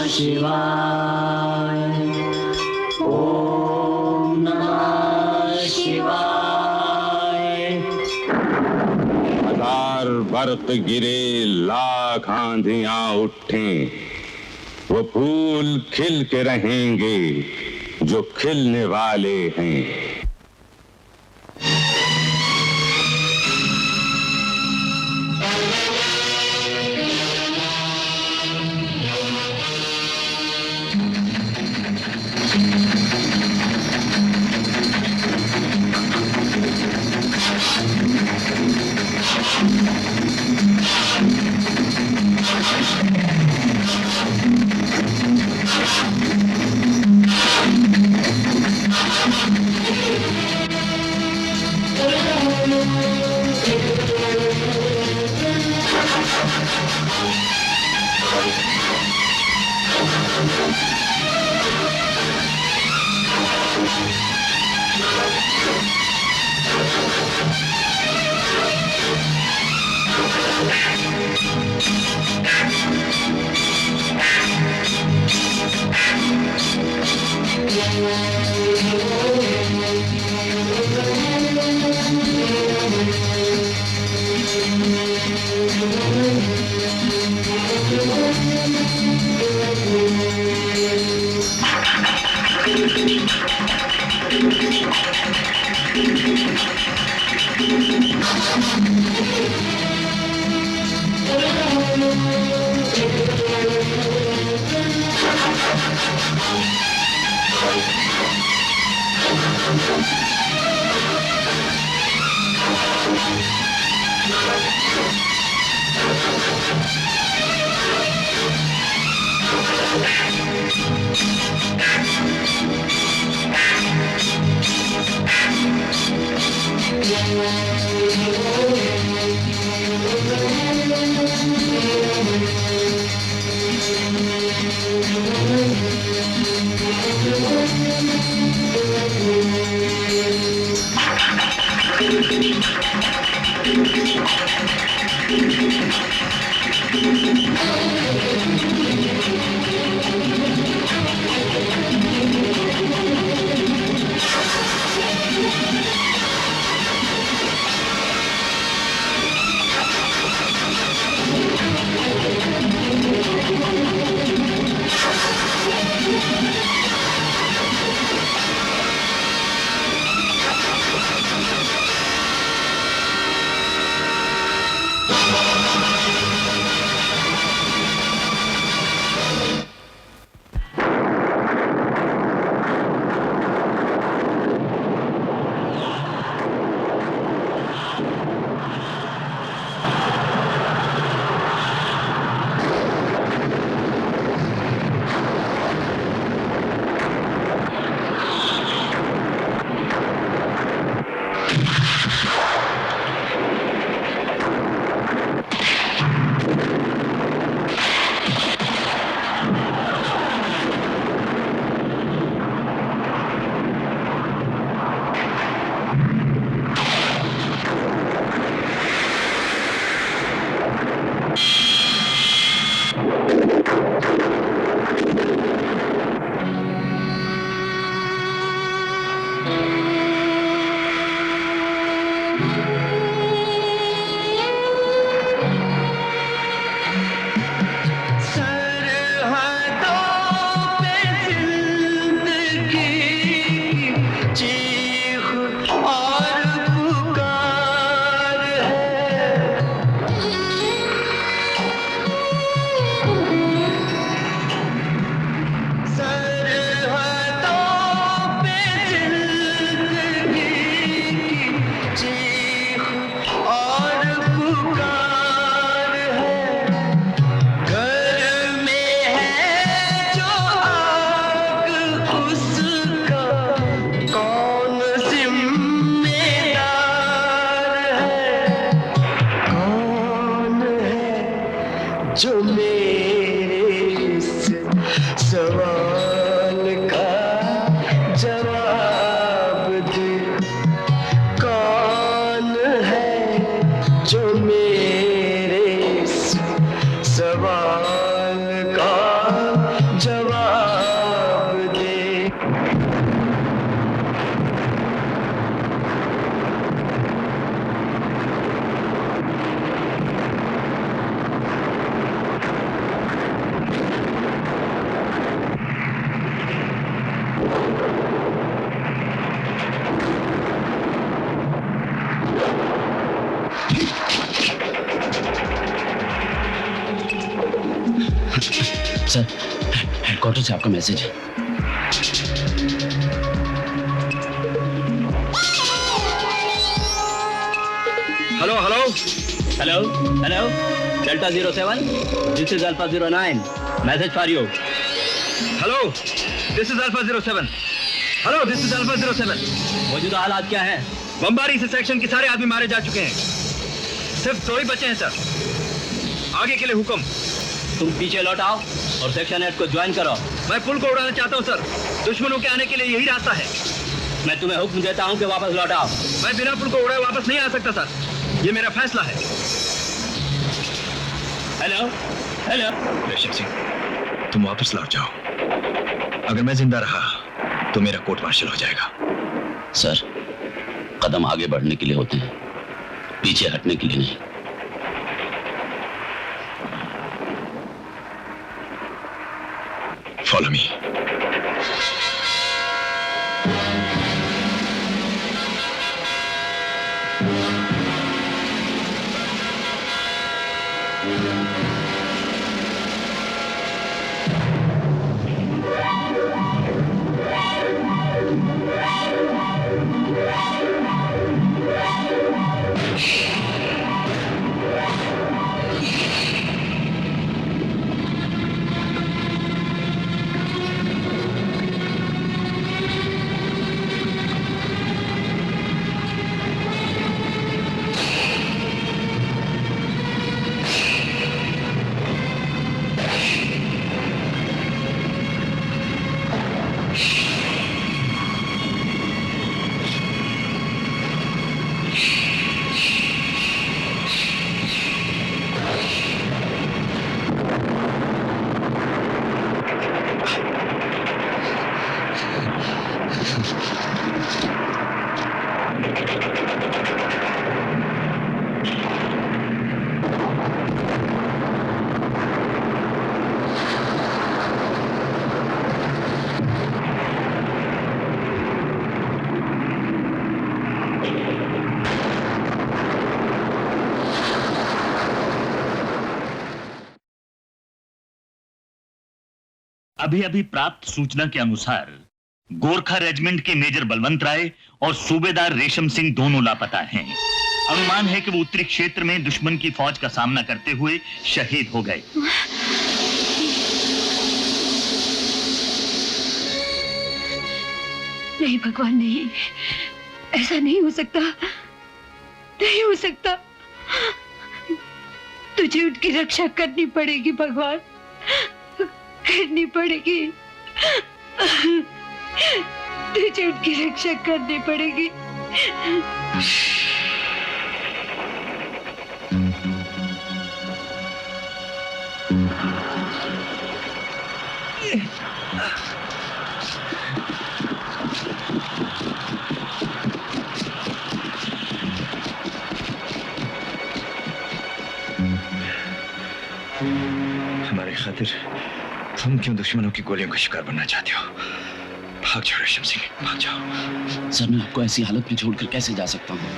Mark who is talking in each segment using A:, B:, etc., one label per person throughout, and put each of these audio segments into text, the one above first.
A: शिवाय। ओम नमः शिवाय।
B: हजार बर्फ गिरे, लाख आंधियां उठें, वो फूल खिल के रहेंगे जो खिलने वाले हैं।
C: सर, हेडक्वार्टर से आपका मैसेज है।
D: Hello hello
C: hello hello, delta 07, this is alpha 09, message for you.
D: Hello, this is alpha 07। Hello, this is alpha 07।
C: मौजूदा हालात क्या है?
D: बमबारी से सेक्शन के सारे आदमी मारे जा चुके हैं, सिर्फ 2 ही बचे हैं सर। आगे के लिए हुक्म।
C: तुम पीछे लौट आओ और सेक्शन 8 को ज्वाइन करो।
D: मैं पुल को उड़ाना चाहता हूं सर, दुश्मनों के आने के लिए यही रास्ता है।
C: मैं तुम्हें हुक्म देता हूं कि वापस लौट आओ।
D: मैं बिना पुल को उड़ाए वापस नहीं आ सकता सर, ये मेरा फैसला है।
C: हेलो हेलो,
E: रेशम सिंह, तुम वापस लौट जाओ। अगर मैं जिंदा रहा तो मेरा कोर्ट मार्शल हो जाएगा।
C: सर, कदम आगे बढ़ने के लिए होते हैं, पीछे हटने के लिए नहीं।
E: Follow me.
F: अभी अभी प्राप्त सूचना के अनुसार गोरखा रेजिमेंट के मेजर बलवंत राय और सूबेदार रेशम सिंह दोनों लापता हैं। अनुमान है कि वो उत्तरी क्षेत्र में दुश्मन की फौज का सामना करते हुए शहीद हो गए।
G: नहीं भगवान, नहीं, ऐसा नहीं हो सकता, नहीं हो सकता। तुझे उनकी रक्षा करनी पड़ेगी भगवान, करनी पड़ेगी। तुझे उनकी रक्षा करनी पड़ेगी।
E: हमारे खातिर तुम क्यों दुश्मनों की गोलियों का शिकार बनना चाहते हो? भाग जाओ रेशम सिंह, भाग जाओ।
C: सर, मैं आपको ऐसी हालत में छोड़कर कैसे जा सकता हूँ?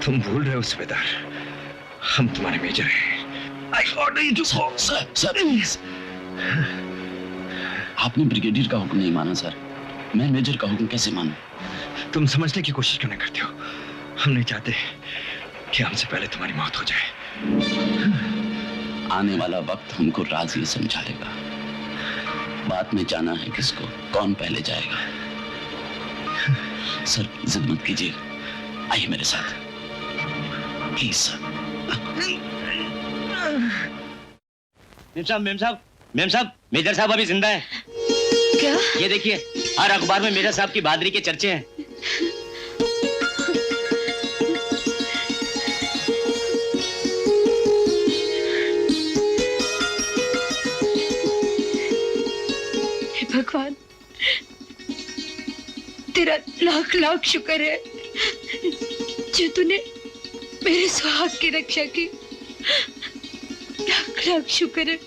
E: तुम भूल रहे हो सूबेदार, हम तुम्हारे मेजर हैं। I order you to go.
C: Sir please. आपने ब्रिगेडियर का हुक्म नहीं माना सर, मैं मेजर का हुक्म कैसे मानूं?
E: तुम समझने की कोशिश क्यों नहीं करते हो? हम नहीं चाहते कि हमसे पहले तुम्हारी मौत हो जाए।
C: आने वाला वक्त हमको राज ये समझा देगा। बात में जाना है किसको, कौन पहले जाएगा। सर जिद मत कीजिए, आइए मेरे साथ प्लीज सर।
H: मेम साहब, मेजर साहब अभी जिंदा है।
G: क्या?
H: ये देखिए, हर अखबार में मेजर साहब की बहादुरी के चर्चे हैं।
G: भगवान, तेरा लाख लाख शुक्र है जो तूने मेरे सुहाग की रक्षा की। लाख लाख शुक्र है।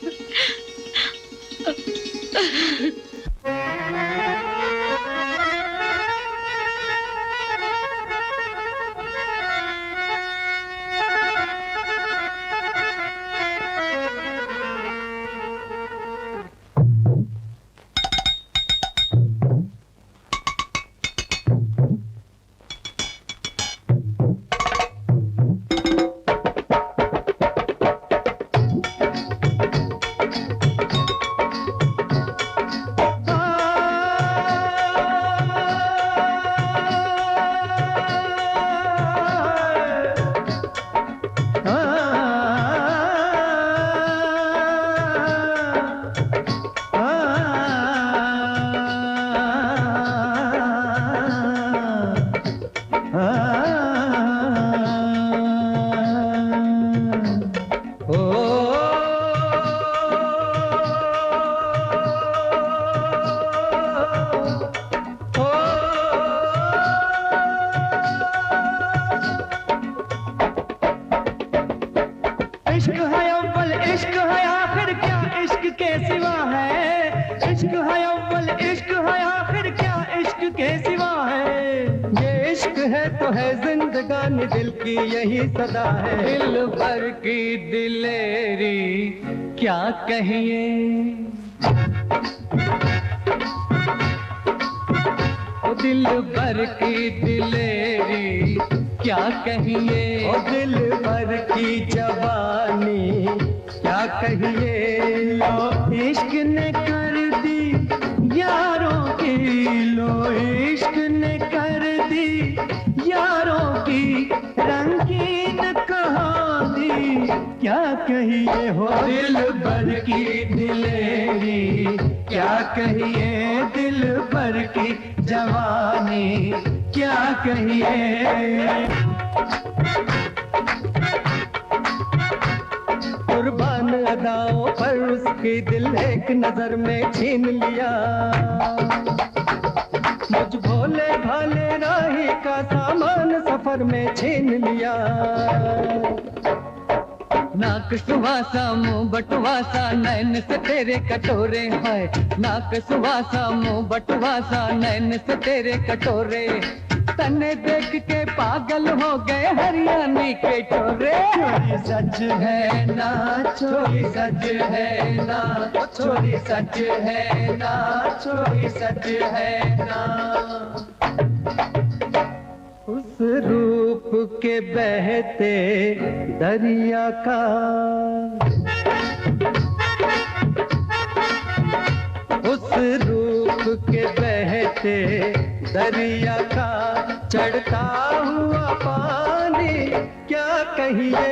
I: इश्क है अव्वल इश्क है आखिर क्या इश्क के सिवा है। ये इश्क है तो है जिंदगानी दिल की यही सदा है। दिल भर की दिलेरी क्या कहिए, दिल भर की दिलेरी क्या कहिए, ओ दिल भर की जवानी क्या कहिए। लो इश्क ने कर दी यारों की, लो इश्क ने कर दी यारों की रंगीन कहानी क्या कहिए। हो दिल भर की दिलेरी क्या कहिए, दिल भर की जवानी क्या कहिए। कुर्बान अदाओं पर उसकी दिल एक नजर में छीन लिया। मुझ भोले भाले राही का सामान सफर में छीन लिया। नाक सुहासा मुंह बटवासा नैन से तेरे कटोरे है। नाक सुहासा मुंह बटवासा नैन से तेरे कटोरे। तन्ने देख के पागल हो गए हरियाणी के टोरे। छोरी सच है ना, छोरी सच है ना, छोरी सच है ना, छोरी सच है ना। उस रूप के बहते दरिया का, उस रूप के बहते दरिया का चढ़ता हुआ पानी क्या कहिए।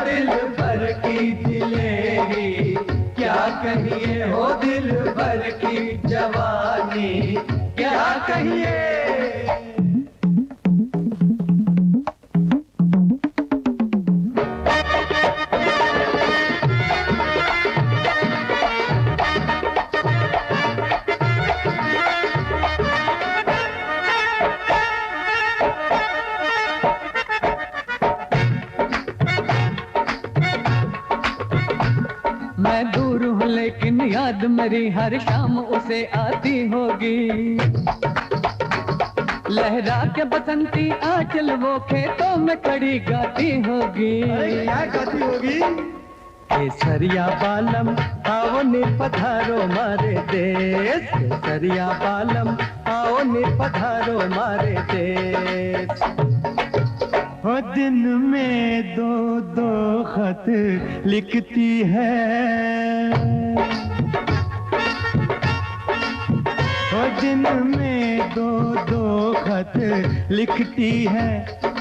I: दिल भर की दिलेरी क्या कहिए, हो दिल भर की जवानी क्या कहिए। मैं दूर हूँ लेकिन याद मेरी हर शाम उसे आती होगी। लहरा के बसंती आंचल वो खेतों में खड़ी गाती होगी। क्या गाती होगी? केसरिया बालम आओ ने पधारो मारे देश, केसरिया बालम आओ ने पधारो मारे देश। वो दिन में दो दो खत लिखती है, वो दिन में दो दो खत लिखती है।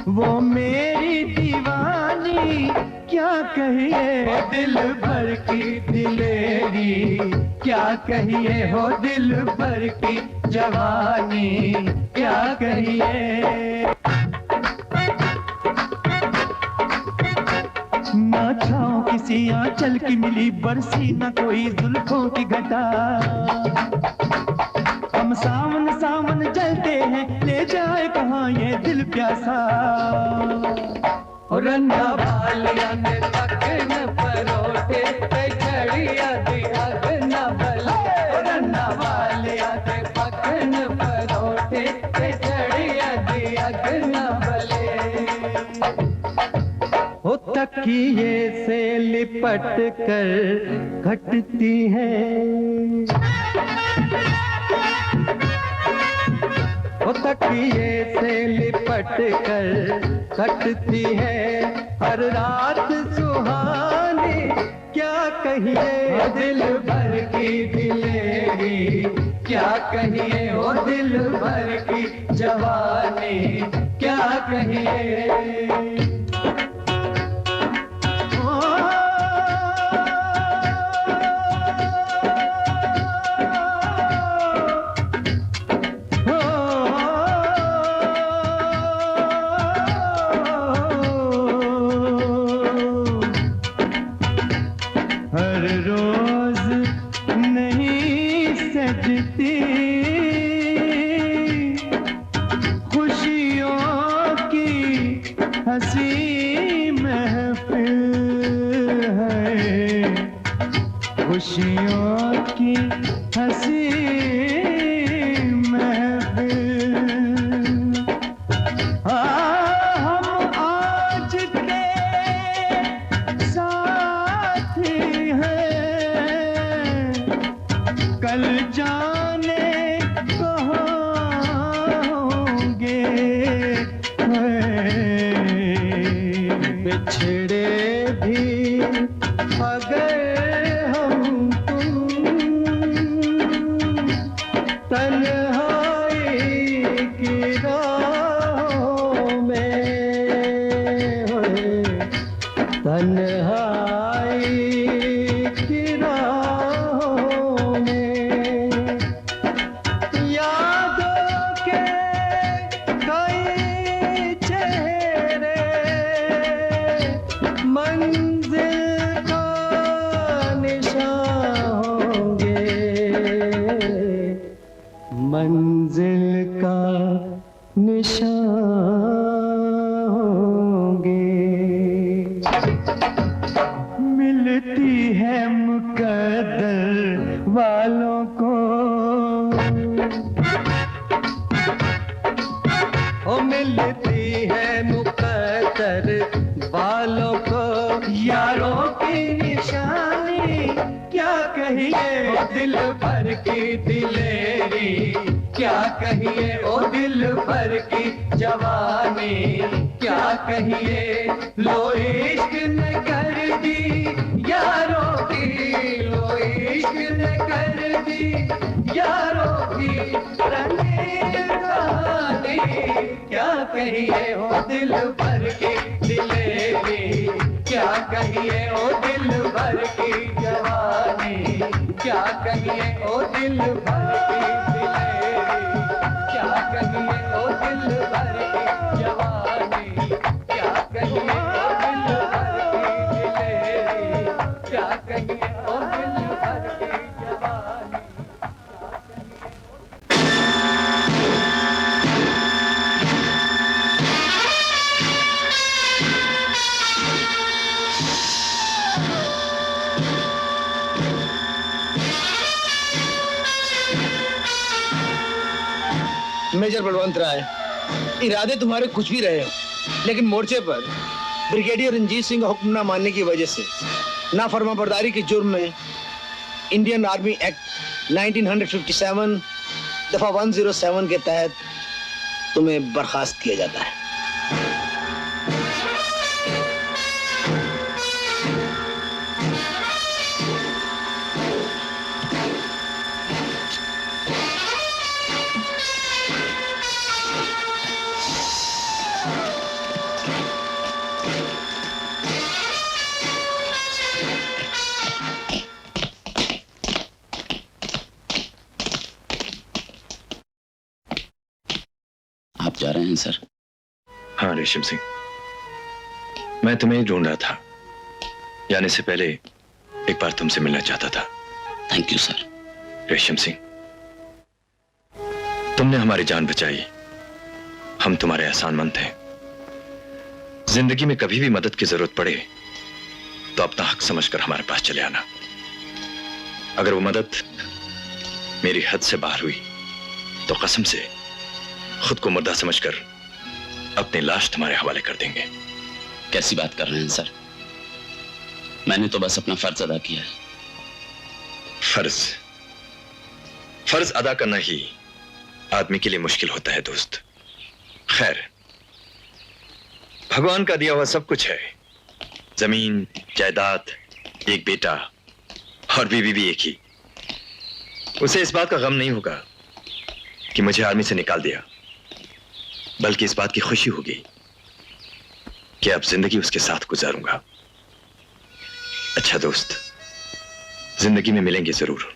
I: वो मेरी दीवानी क्या कहिए, दिल भर की दिलेरी क्या कहिए। हो दिल भर की जवानी क्या कहिए। ना छाँव किसी आंचल की मिली, बरसी न कोई जुल्फों की घटा। हम सावन सावन जलते हैं, ले जाए कहाँ ये दिल प्यासा। और रन्ना बालिया ने पकड़ परोठे पे चढ़िया दिया न भले। रन्ना बालिया ने पकड़ परोठे पे चढ़िया दिया न भले। वो तकिए से लिपट कर घटती है, वो तकिए से लिपट कर घटती है। हर रात सुहानी क्या कहिए, दिल भर की दिलेरी क्या कहिए। ओ दिल भर की जवानी क्या कहिए। हर रोज नहीं सजती खुशियों की हंसी महफिल है, खुशियों की हंसी कल जाने कहाँ होंगे, बिछड़े भी अगर हम तुम तन्हाई की राहों में, तन्हाई की राहों में, यादों के कई चेहरे मंजिल का निशान होंगे, मंजिल का निशान होंगे। मिलती है मुकद्दर वालों को, ओ मिलती है मुकद्दर वालों को, यारों की निशानी क्या कहिए, ओ दिल भर की दिलेरी क्या कहिए, ओ दिल भर की जवानी क्या कहिए, लो इश्क ने कर दी यारों की, लो इश्क ने कर दी यारों की रंगीन कहानी क्या कहिए, ओ दिल भर की दिलेरी क्या कहिए, ओ दिल भर की जवानी क्या कहिए, ओ दिल भर की दिलेरी क्या कहिए, ओ दिल भर की जवानी क्या कहिए, ओ दिल भर की दिलेरी क्या कहिए, ओ दिल भर की जवानी।
J: मेजर बलवंत राय, इरादे तुम्हारे कुछ भी रहे हो, लेकिन मोर्चे पर ब्रिगेडियर रंजीत सिंह का हुक्म न मानने की वजह से नाफरमाबरदारी के जुर्म में इंडियन आर्मी एक्ट 1957 दफा 107 के तहत तुम्हें बर्खास्त किया जाता है।
C: आप जा रहे हैं सर?
E: हाँ रेशम सिंह, मैं तुम्हें ही ढूंढ रहा था। जाने से पहले एक बार तुमसे मिलना चाहता था।
C: Thank you sir.
E: Resham Singh, तुमने हमारी जान बचाई, हम तुम्हारे एहसानमंद हैं। जिंदगी में कभी भी मदद की जरूरत पड़े तो अपना हक समझकर हमारे पास चले आना। अगर वो मदद मेरी हद से बाहर हुई तो कसम से खुद को मुर्दा समझकर अपनी लाश तुम्हारे हवाले कर देंगे।
C: कैसी बात कर रहे हैं सर? मैंने तो बस अपना फर्ज अदा किया है।
E: फर्ज अदा करना ही आदमी के लिए मुश्किल होता है दोस्त। खैर, भगवान का दिया हुआ सब कुछ है, जमीन, जायदाद, एक बेटा और बीवी भी एक ही। उसे इस बात का गम नहीं होगा कि मुझे आर्मी से निकाल दिया, बल्कि इस बात की खुशी होगी कि अब जिंदगी उसके साथ गुजारूंगा। अच्छा दोस्त, जिंदगी में मिलेंगे जरूर।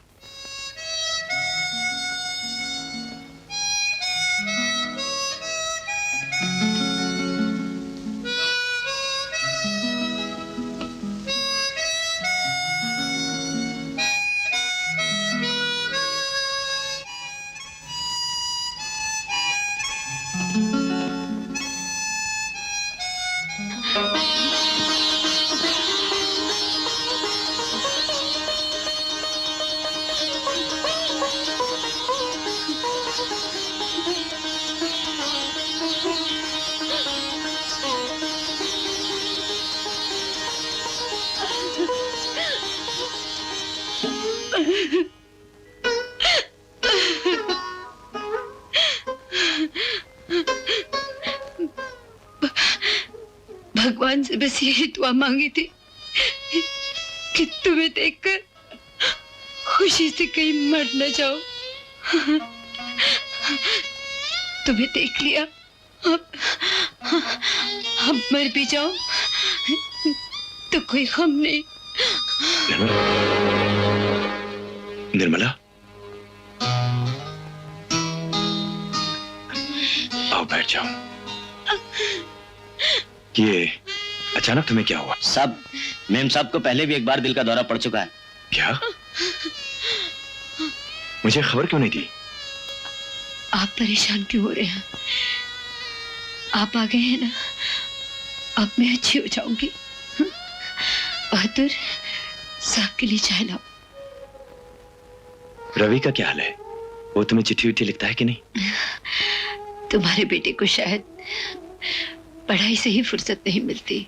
G: भगवान से बस यही दुआ मांगी थी कि तुम्हें देखकर खुशी से कहीं मर न जाओ। तुम्हें देख लिया, अब मर भी जाओ तो कोई गम नहीं।
E: निर्मला, आओ बैठ जाओ। ये अचानक तुम्हें क्या हुआ?
H: साहब, मेम साहब को पहले भी एक बार दिल का दौरा पड़ चुका है।
E: क्या? मुझे खबर क्यों नहीं दी?
G: आप परेशान क्यों हो रहे हैं? आप आ गए हैं ना, अब मैं अच्छी हो जाऊंगी। बहादुर, साहब के लिए चाय लाओ।
E: रवि का क्या हाल है? वो तुम्हें चिट्ठी विट्ठी लिखता है कि नहीं?
G: तुम्हारे बेटे को शायद पढ़ाई से ही फुर्सत नहीं मिलती।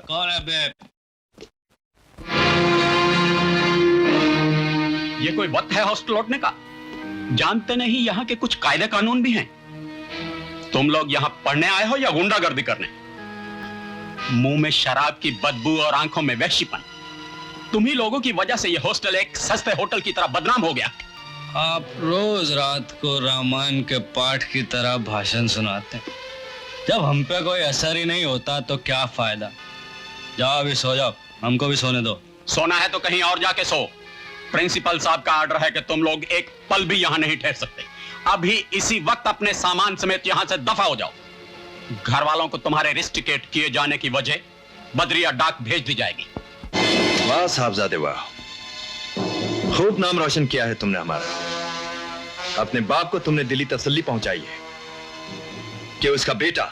H: कौन है बे?
K: ये कोई वक्त है हॉस्टल लौटने का? जानते नहीं यहाँ के कुछ कायदे कानून भी हैं। तुम लोग यहाँ पढ़ने आए हो या गुंडागर्दी करने? मुंह में शराब की बदबू और आंखों में वहशीपन। तुम्ही लोगों की वजह से ये हॉस्टल एक सस्ते होटल की तरह बदनाम हो गया।
L: आप रोज रात को रामायण के पाठ की तरह भाषण सुनाते हैं। जब हम पे कोई असर ही नहीं होता तो क्या फायदा। जाओ अभी सो जाओ, हमको भी सोने दो।
K: सोना है तो कहीं और जाके सो। प्रिंसिपल साहब का ऑर्डर है कि तुम लोग एक पल भी यहाँ नहीं ठहर सकते। अभी इसी वक्त अपने सामान समेत यहाँ से दफा हो जाओ। घर वालों को तुम्हारे रिस्टिकेट किए जाने की वजह बदरिया डाक भेज दी जाएगी।
E: वाह साहबजादे वाह, खूब नाम रोशन किया है तुमने हमारा। अपने बाप को तुमने दिली तसल्ली पहुंचाई है कि उसका बेटा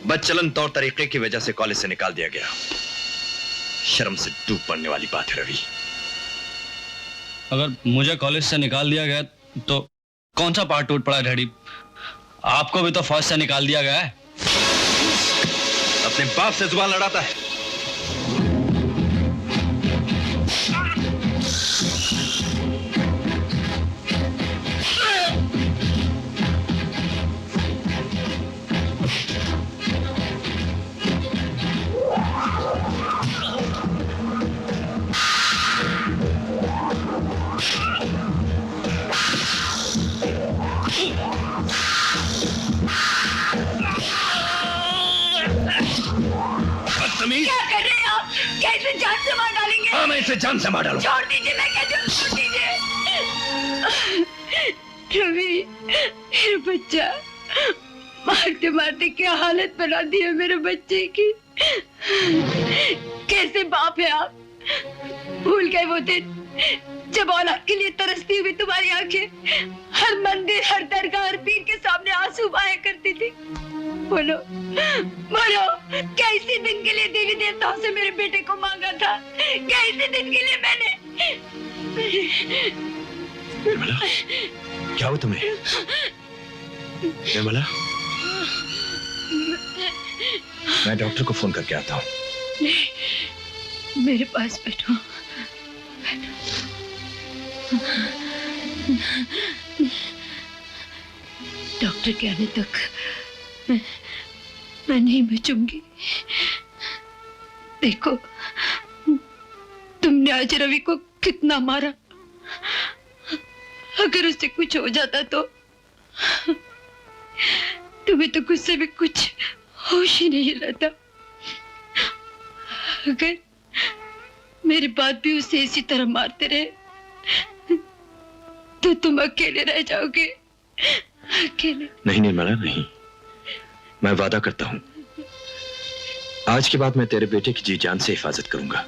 E: बदचलन तौर तरीके की वजह से कॉलेज से निकाल दिया गया। शर्म से डूब पड़ने वाली बात है रवि।
L: अगर मुझे कॉलेज से निकाल दिया गया तो कौन सा पार्ट टूट पड़ा डैडी? आपको भी तो फौज से निकाल दिया गया है।
E: अपने बाप से जुबान लड़ाता है।
G: क्या कर रहे हैं आप? कैसे जान से मार डालेंगे?
E: हाँ, मैं इसे जान से मार डालूंगा।
G: छोड़ दीजिए, मैं कहती हूँ छोड़ दीजिए। रवि, मेरा बच्चा, मारते मारते क्या हालत बना दी है मेरे बच्चे की। कैसे बाप है आप? भूल गए वो दिन जब औलाद के लिए तरसती हुई तुम्हारी आंखें हर मंदिर, हर दरगाह, हर पीर के सामने आंसू बहाया करती थी। बोलो बोलो, कैसे दिन के लिए देवी देवताओं से मेरे बेटे को मांगा था? कैसे दिन के लिए मैंने?
E: निर्मला, क्या हुआ तुम्हें? निर्मला, मैं डॉक्टर को फोन करके आता हूँ।
G: मेरे पास बैठो। डॉक्टर के आने तक मैं नहीं बचूंगी। देखो, तुमने आज रवि को कितना मारा। अगर उससे कुछ हो जाता तो तुम्हें तो गुस्से में कुछ होश ही नहीं रहता। अगर मेरे बाद भी उसे इसी तरह मारते रहे तो तुम अकेले रह जाओगे। अकेले।
E: नहीं निर्मला, नहीं। मैं वादा करता हूं, आज के बाद मैं तेरे बेटे की जी जान से हिफाजत करूंगा।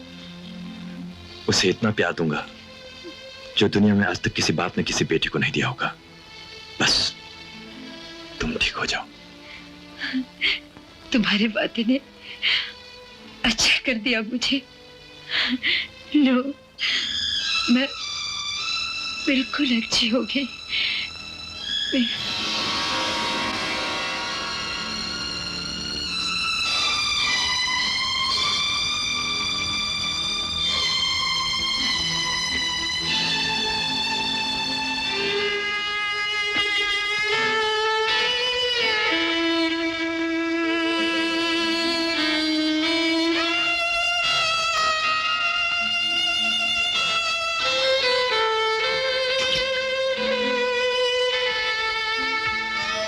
E: उसे इतना प्यार दूंगा जो दुनिया में आज तक किसी बाप ने किसी बेटे को नहीं दिया होगा। बस तुम ठीक हो जाओ।
G: तुम्हारी बातें ने अच्छा कर दिया मुझे। लो, मैं बिल्कुल अच्छी हो गई।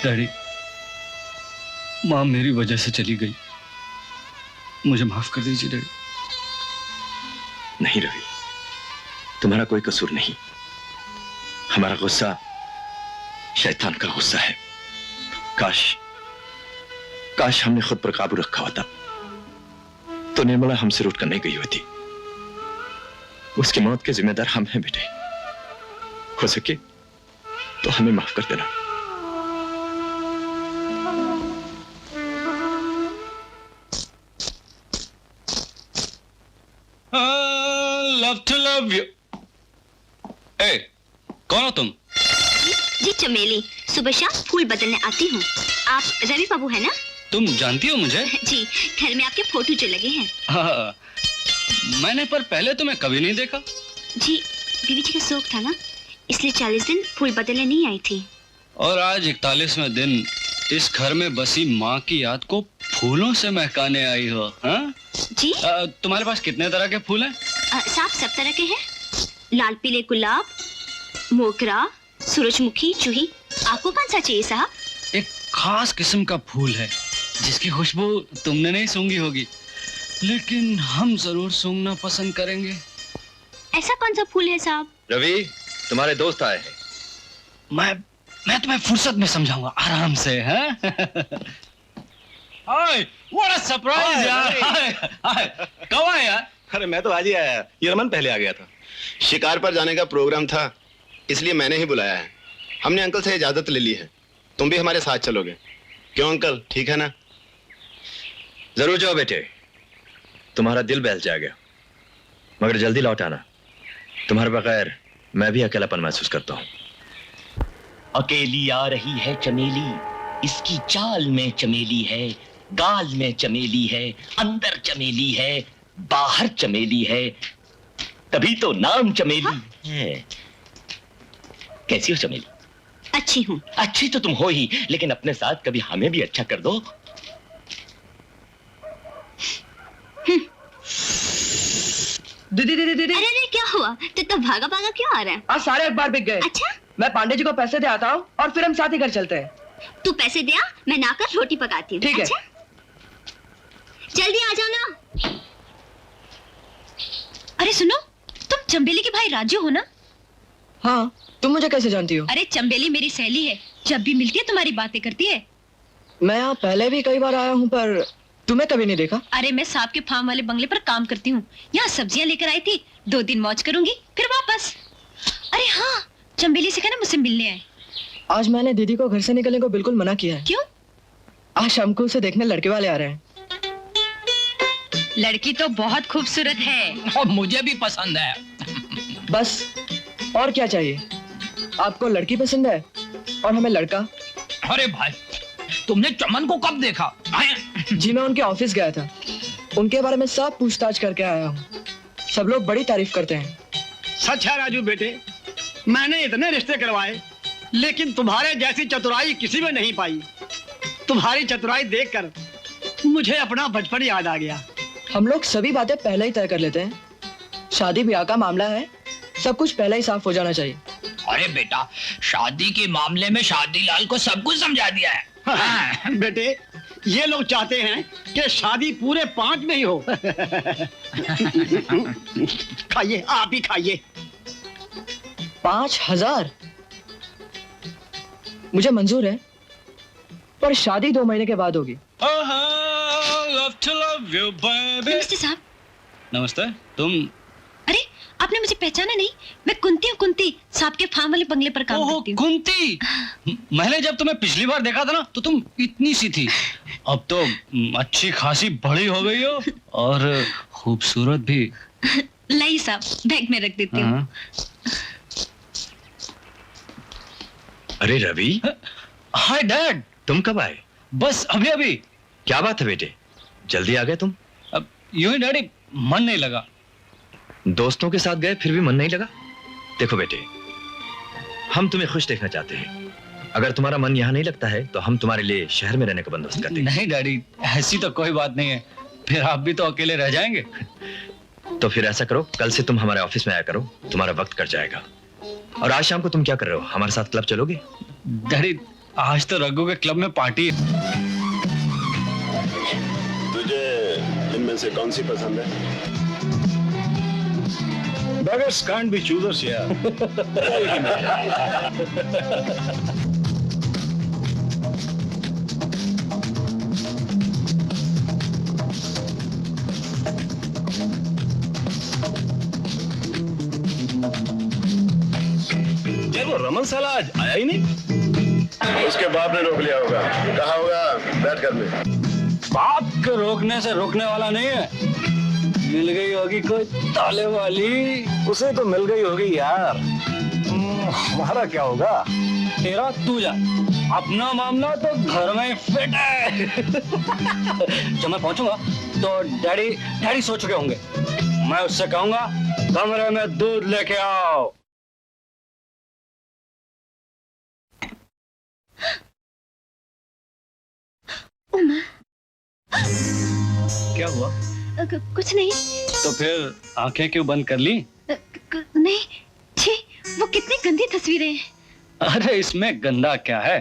L: डैडी, माँ मेरी वजह से चली गई, मुझे माफ कर दीजिए डैडी।
E: नहीं रवि, तुम्हारा कोई कसूर नहीं। हमारा गुस्सा शैतान का गुस्सा है। काश हमने खुद पर काबू रखा होता तो निर्मला हमसे रूठ कर नहीं गई होती। उसकी मौत के जिम्मेदार हम हैं बेटे। हो सके तो हमें माफ कर देना।
L: Love to love you. ए, कौन हो तुम?
M: जी चमेली, सुबह शाम फूल बदलने आती हूँ। आप रवि बाबू है ना?
L: तुम जानती हो मुझे?
M: जी, घर में आपके फोटो जो लगे हैं।
L: हाँ, मैंने पर पहले तुम्हें कभी नहीं देखा।
M: जी, बीवी जी का शौक था ना, इसलिए 40 दिन फूल बदलने नहीं आई थी।
L: और आज 41वें दिन इस घर में बसी माँ की याद को फूलों से महकाने आई हो। हाँ
M: जी।
L: तुम्हारे पास कितने तरह के फूल हैं?
M: साफ सब तरह के हैं। लाल पीले गुलाब, मोगरा, सूरजमुखी, जूही, आपको कौन सा चाहिए साहब?
L: एक खास किस्म का फूल है जिसकी खुशबू तुमने नहीं सूंघी होगी, लेकिन हम जरूर सूंघना पसंद करेंगे।
M: ऐसा कौन सा फूल है साहब?
E: रवि, तुम्हारे दोस्त आए हैं।
L: मैं तुम्हें फुर्सत में समझाऊंगा, आराम से। हैं? हाय, what a surprise यार। हाय, कब आए यार?
N: अरे मैं तो आज ही आया, ये रमन पहले आ गया था। शिकार पर जाने का प्रोग्राम था, इसलिए मैंने ही बुलाया है। हमने अंकल से इजाजत ले ली है, तुम भी हमारे साथ चलोगे? क्यों अंकल, ठीक है ना?
E: जरूर जाओ बेटे, तुम्हारा दिल बहल जाएगा, मगर जल्दी लौट आना। तुम्हारे बगैर मैं भी अकेलापन महसूस करता हूँ।
H: अकेली आ रही है चमेली, इसकी चाल में चमेली है, गाल में चमेली है, अंदर चमेली है, बाहर चमेली है, तभी तो नाम चमेली है। कैसी हो चमेली?
M: अच्छी हूँ।
H: अच्छी तो तुम हो ही, लेकिन अपने साथ कभी हमें भी अच्छा कर दो।
M: दीदी अरे क्या हुआ? तो भागा भागा क्यों आ रहा है?
J: आज सारे अखबार बिक गए।
M: अच्छा,
J: मैं पांडे जी को पैसे दे आता हूँ और फिर हम साथ ही घर चलते हैं।
M: तू पैसे दे आ, मैं नाकर रोटी पकाती हूँ।
J: ठीक है।
M: अच्छा? जल्दी आ जाओ ना।
G: अरे सुनो, तुम चंबेली के भाई राजू हो ना?
J: हाँ, तुम मुझे कैसे जानती हो?
G: अरे चंबेली मेरी सहेली है, जब भी मिलती है तुम्हारी बातें करती है।
J: मैं यहाँ पहले भी कई बार आया हूँ, पर तुम्हें कभी नहीं देखा।
G: अरे मैं साहब के फार्म वाले बंगले पर काम करती हूँ, यहाँ सब्जियाँ लेकर आई थी, 2 दिन मौज करूंगी फिर वापस। अरे हाँ, चंबेली से कहना मुझसे मिलने आए।
J: आज मैंने दीदी को घर से निकलने को बिल्कुल मना किया है।
G: क्यों?
J: आज शाम को उसे देखने लड़के वाले आ रहे हैं।
G: लड़की तो बहुत खूबसूरत है
K: और मुझे भी पसंद है।
J: बस और क्या चाहिए? आपको लड़की पसंद है और हमें लड़का।
K: अरे भाई, तुमने चमन को कब देखा?
J: जी मैं उनके ऑफिस गया था, उनके बारे में सब पूछताछ करके आया हूँ। सब लोग बड़ी तारीफ करते हैं।
O: सच है राजू बेटे, मैंने इतने रिश्ते करवाए, लेकिन तुम्हारे जैसी चतुराई किसी में नहीं पाई। तुम्हारी चतुराई देखकर मुझे अपना बचपन याद आ गया।
J: हम लोग सभी बातें पहले ही तय कर लेते हैं। शादी ब्याह का मामला है, सब कुछ पहले ही साफ हो जाना चाहिए।
K: अरे बेटा, शादी के मामले में शादी लाल को सब कुछ समझा दिया है।
O: हाँ, बेटे, ये लोग चाहते हैं कि शादी पूरे 5 में ही हो। खाइए, आप ही खाइए।
J: 5000 मुझे मंजूर है, पर शादी 2 महीने के बाद होगी।
G: नमस्ते साहब।
L: नमस्ते। तुम?
G: अरे आपने मुझे पहचाना नहीं? मैं कुंती हूँ, कुंती, साहब के फार्म वाले बंगले पर काम करती हूँ।
L: कुंती, मैंने जब तुम्हें पिछली बार देखा था ना, तो तुम इतनी सी थी, अब तो अच्छी खासी बड़ी हो गई हो और खूबसूरत भी।
G: लाई साहब, बैग में रख देती हूँ।
E: अरे रवि।
L: Hi dad.
E: तुम कब आए?
L: बस अभी अभी।
E: क्या बात है बेटे, जल्दी आ गए तुम?
L: अब यूं ही डैडी, मन नहीं लगा।
E: दोस्तों के साथ गए फिर भी मन नहीं लगा? देखो बेटे, हम तुम्हें खुश देखना चाहते हैं। अगर तुम्हारा मन यहाँ नहीं लगता है तो हम तुम्हारे लिए शहर में रहने का बंदोबस्त करते हैं।
L: नहीं डैडी, ऐसी तो कोई बात नहीं है, फिर आप भी तो अकेले रह जाएंगे।
E: तो फिर ऐसा करो, कल से तुम हमारे ऑफिस में आया करो, तुम्हारा वक्त कट जाएगा। और आज शाम को तुम क्या कर रहे हो, हमारे साथ क्लब चलोगे?
L: डैडी, आज तो रघु के क्लब में पार्टी है।
N: तुझे इनमें से कौन सी पसंद है?
O: Beggars can't be choosers here.
N: यार वो रमन साला आज आया ही नहीं। उसके बाप ने रोक लिया होगा, कहा होगा बैठ कर में।
L: बाप के रोकने से रोकने वाला नहीं है, मिल गई होगी कोई ताले वाली।
N: उसे तो मिल गई होगी यार, हमारा क्या होगा?
L: तेरा तू जा, अपना मामला तो घर में फिट है। जब मैं पहुंचूंगा तो डैडी सो चुके होंगे। मैं उससे कहूंगा कमरे में दूध लेके आओ। क्या हुआ?
G: कुछ नहीं।
L: तो फिर आंखें क्यों बंद कर ली?
G: नहीं, छी, वो कितनी गंदी तस्वीरें हैं।
L: अरे इसमें गंदा क्या है,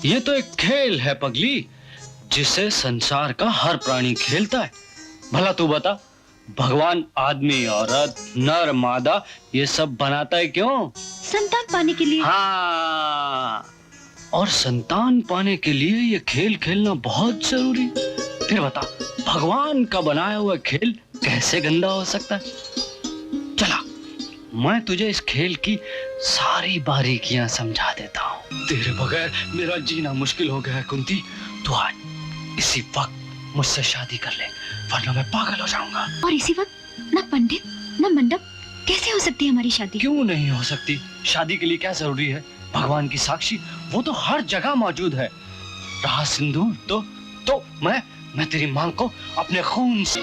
L: ये तो एक खेल है पगली, जिसे संसार का हर प्राणी खेलता है। भला तू बता, भगवान आदमी औरत नर मादा ये सब बनाता है क्यों?
G: संतान पाने के लिए।
L: हाँ, और संतान पाने के लिए ये खेल खेलना बहुत जरूरी। फिर बता, भगवान का बनाया हुआ खेल कैसे गंदा हो सकता है? चला, मैं तुझे इस खेल की सारी बारीकियां समझा देता हूँ। तेरे बगैर मेरा जीना मुश्किल हो गया है कुंती। तू आज इसी वक्त मुझसे शादी कर ले, वरना मैं पागल हो जाऊंगा।
G: और इसी वक्त ना पंडित ना मंडप, कैसे हो सकती है हमारी शादी?
L: क्यों नहीं हो सकती? शादी के लिए क्या जरूरी है? भगवान की साक्षी वो तो हर जगह मौजूद है। रहा सिंदूर तो मैं तेरी मांग को अपने खून से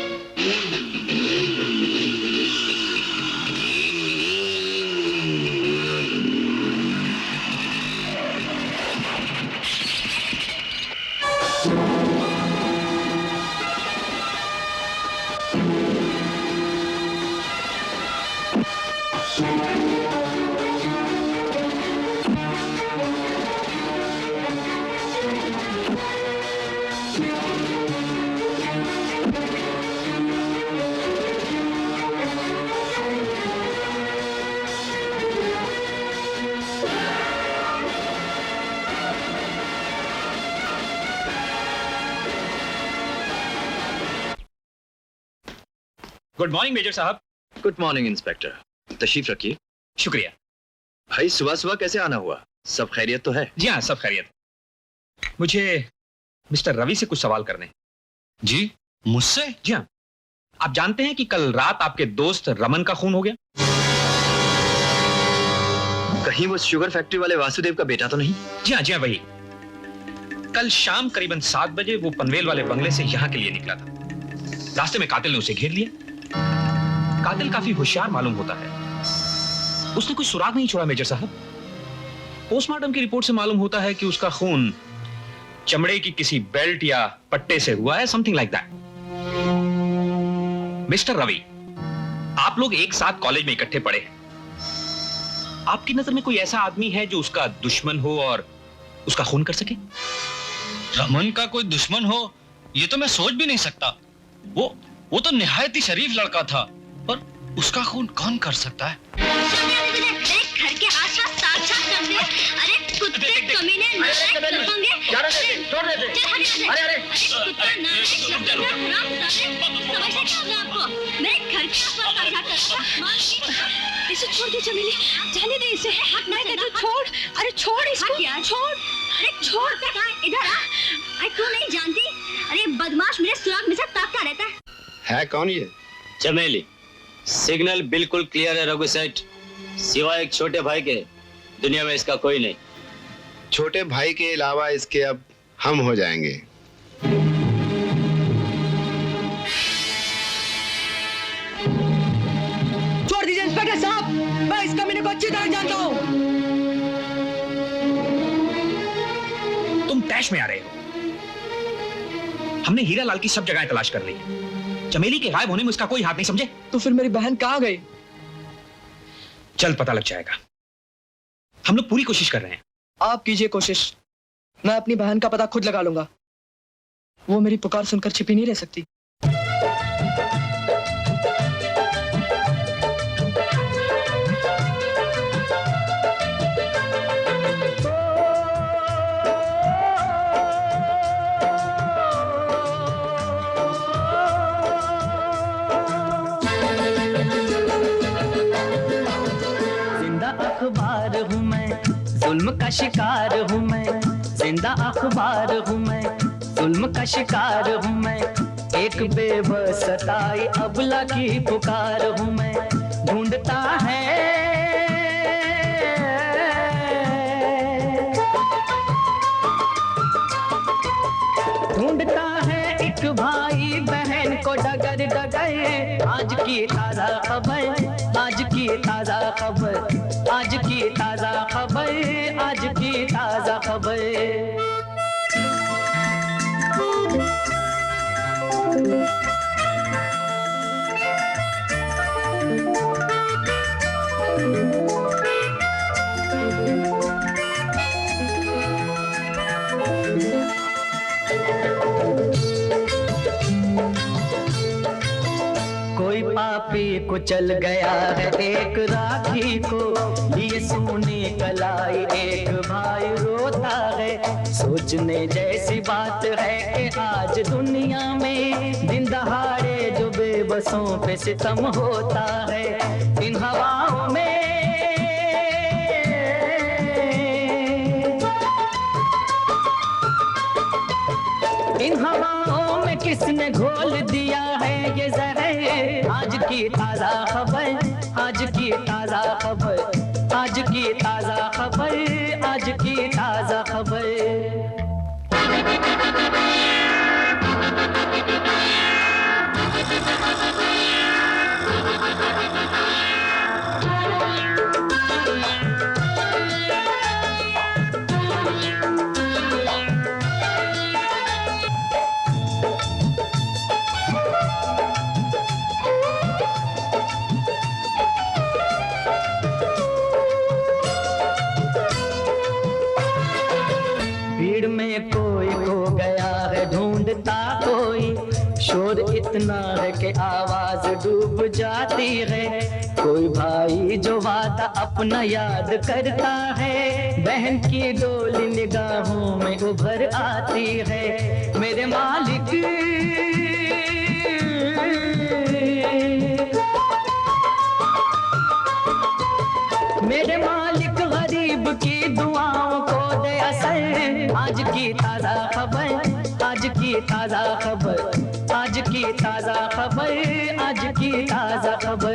E: गुड मॉर्निंग मेजर साहब।
N: गुड मॉर्निंग इंस्पेक्टर, तशरीफ रखिए।
E: शुक्रिया।
N: भाई सुबह सुबह कैसे आना हुआ? सब खैरियत तो है?
E: जी हाँ, सब खैरियत। मुझे मिस्टर रवि से कुछ सवाल करने।
L: जी मुझसे?
E: जी हाँ। आप जानते हैं कि कल रात आपके दोस्त रमन का खून हो गया?
N: कहीं वो शुगर फैक्ट्री वाले वासुदेव का बेटा तो नहीं?
E: जी हाँ वही। कल शाम करीबन 7 बजे वो पनवेल वाले बंगले से यहाँ के लिए निकला था। रास्ते में कातिल ने उसे घेर लिया। कातिल काफी होशियार मालूम होता है। उसने कोई सुराग नहीं छोड़ा मेजर साहब। पोस्टमार्टम की रिपोर्ट से मालूम होता है कि उसका खून चमड़े की किसी बेल्ट या पट्टे से हुआ है, something like that. Mister Ravi, आप लोग एक साथ कॉलेज में इकट्ठे पढ़े हैं। आपकी नजर में कोई ऐसा आदमी है जो उसका दुश्मन हो और उसका खून कर सके?
L: रमन का कोई दुश्मन हो ये तो मैं सोच भी नहीं सकता। वो तो निहायत ही शरीफ लड़का था, पर उसका खून कौन कर सकता है?
M: घर के आसपास साक्षात करने, अरे कुत्ते कमीने नालायक लफंगे, अरे कुत्ता नालायक लफंगा हराम समझते क्या होगा आपको? मेरे घर के आसपास साक्षात करना।
G: इसे छोड़ दे चमेली, जाने दे इसे। मैं कहती हूँ छोड़, अरे छोड़ इसको, छोड़।
M: अरे छोड़ के कहाँ? इधर आ। अरे तू नहीं जानती? अरे बदमाश मेरे सुराग में से ताकता रहता
N: है कौन ये?
P: चमेली। सिग्नल बिल्कुल क्लियर है रघु सेठ, सिवाय एक छोटे भाई के दुनिया में इसका कोई नहीं।
N: छोटे भाई के अलावा इसके अब हम हो जाएंगे।
I: छोड़ दीजिए इंस्पेक्टर साहब, मैं इस कमीने को अच्छी तरह जानता हूँ।
E: तुम तैश में आ रहे हो। हमने हीरा लाल की सब जगह तलाश कर ली। चमेली के गायब होने में उसका कोई हाथ नहीं, समझे?
I: तो फिर मेरी बहन कहाँ गई?
E: जल्द पता लग जाएगा। हम लोग पूरी कोशिश कर रहे हैं।
I: आप कीजिए कोशिश, मैं अपनी बहन का पता खुद लगा लूंगा। वो मेरी पुकार सुनकर छिपी नहीं रह सकती। अखबार हूँ मैं, जुल्म का शिकार हूँ मैं। जिंदा अखबार हूँ मैं, जुल्म का शिकार हूँ मैं। एक बेबस सताई अबला की पुकार हूँ मैं। ढूंढता है एक भाई बहन को डगर डगर। आज की ताजा खबर, आज की ताजा खबर, आज की ताजा खबर, आज की ताजा खबर। कोई कुचल गया है, एक राखी को लिए सोने कलाई एक भाई रोता है। सोचने जैसी बात है कि आज दुनिया में दिन दहाड़े जो बेबसों पे सितम होता है। इन हवाओं में किसने घोल दिया है ये जहर। आज की ताजा खबर, आज की ताजा खबर, आज की ताजा खबर, आज की ताजा खबर। शोर इतना है कि आवाज डूब जाती है। कोई भाई जो वादा अपना याद करता है, बहन की डोली निगाहों में उभर आती है। मेरे मालिक मेरे मालिक गरीब की दुआओं को दे असर। आज की ताजा खबर, आज की ताजा खबर, आज की ताजा खबर, आज की ताजा खबर।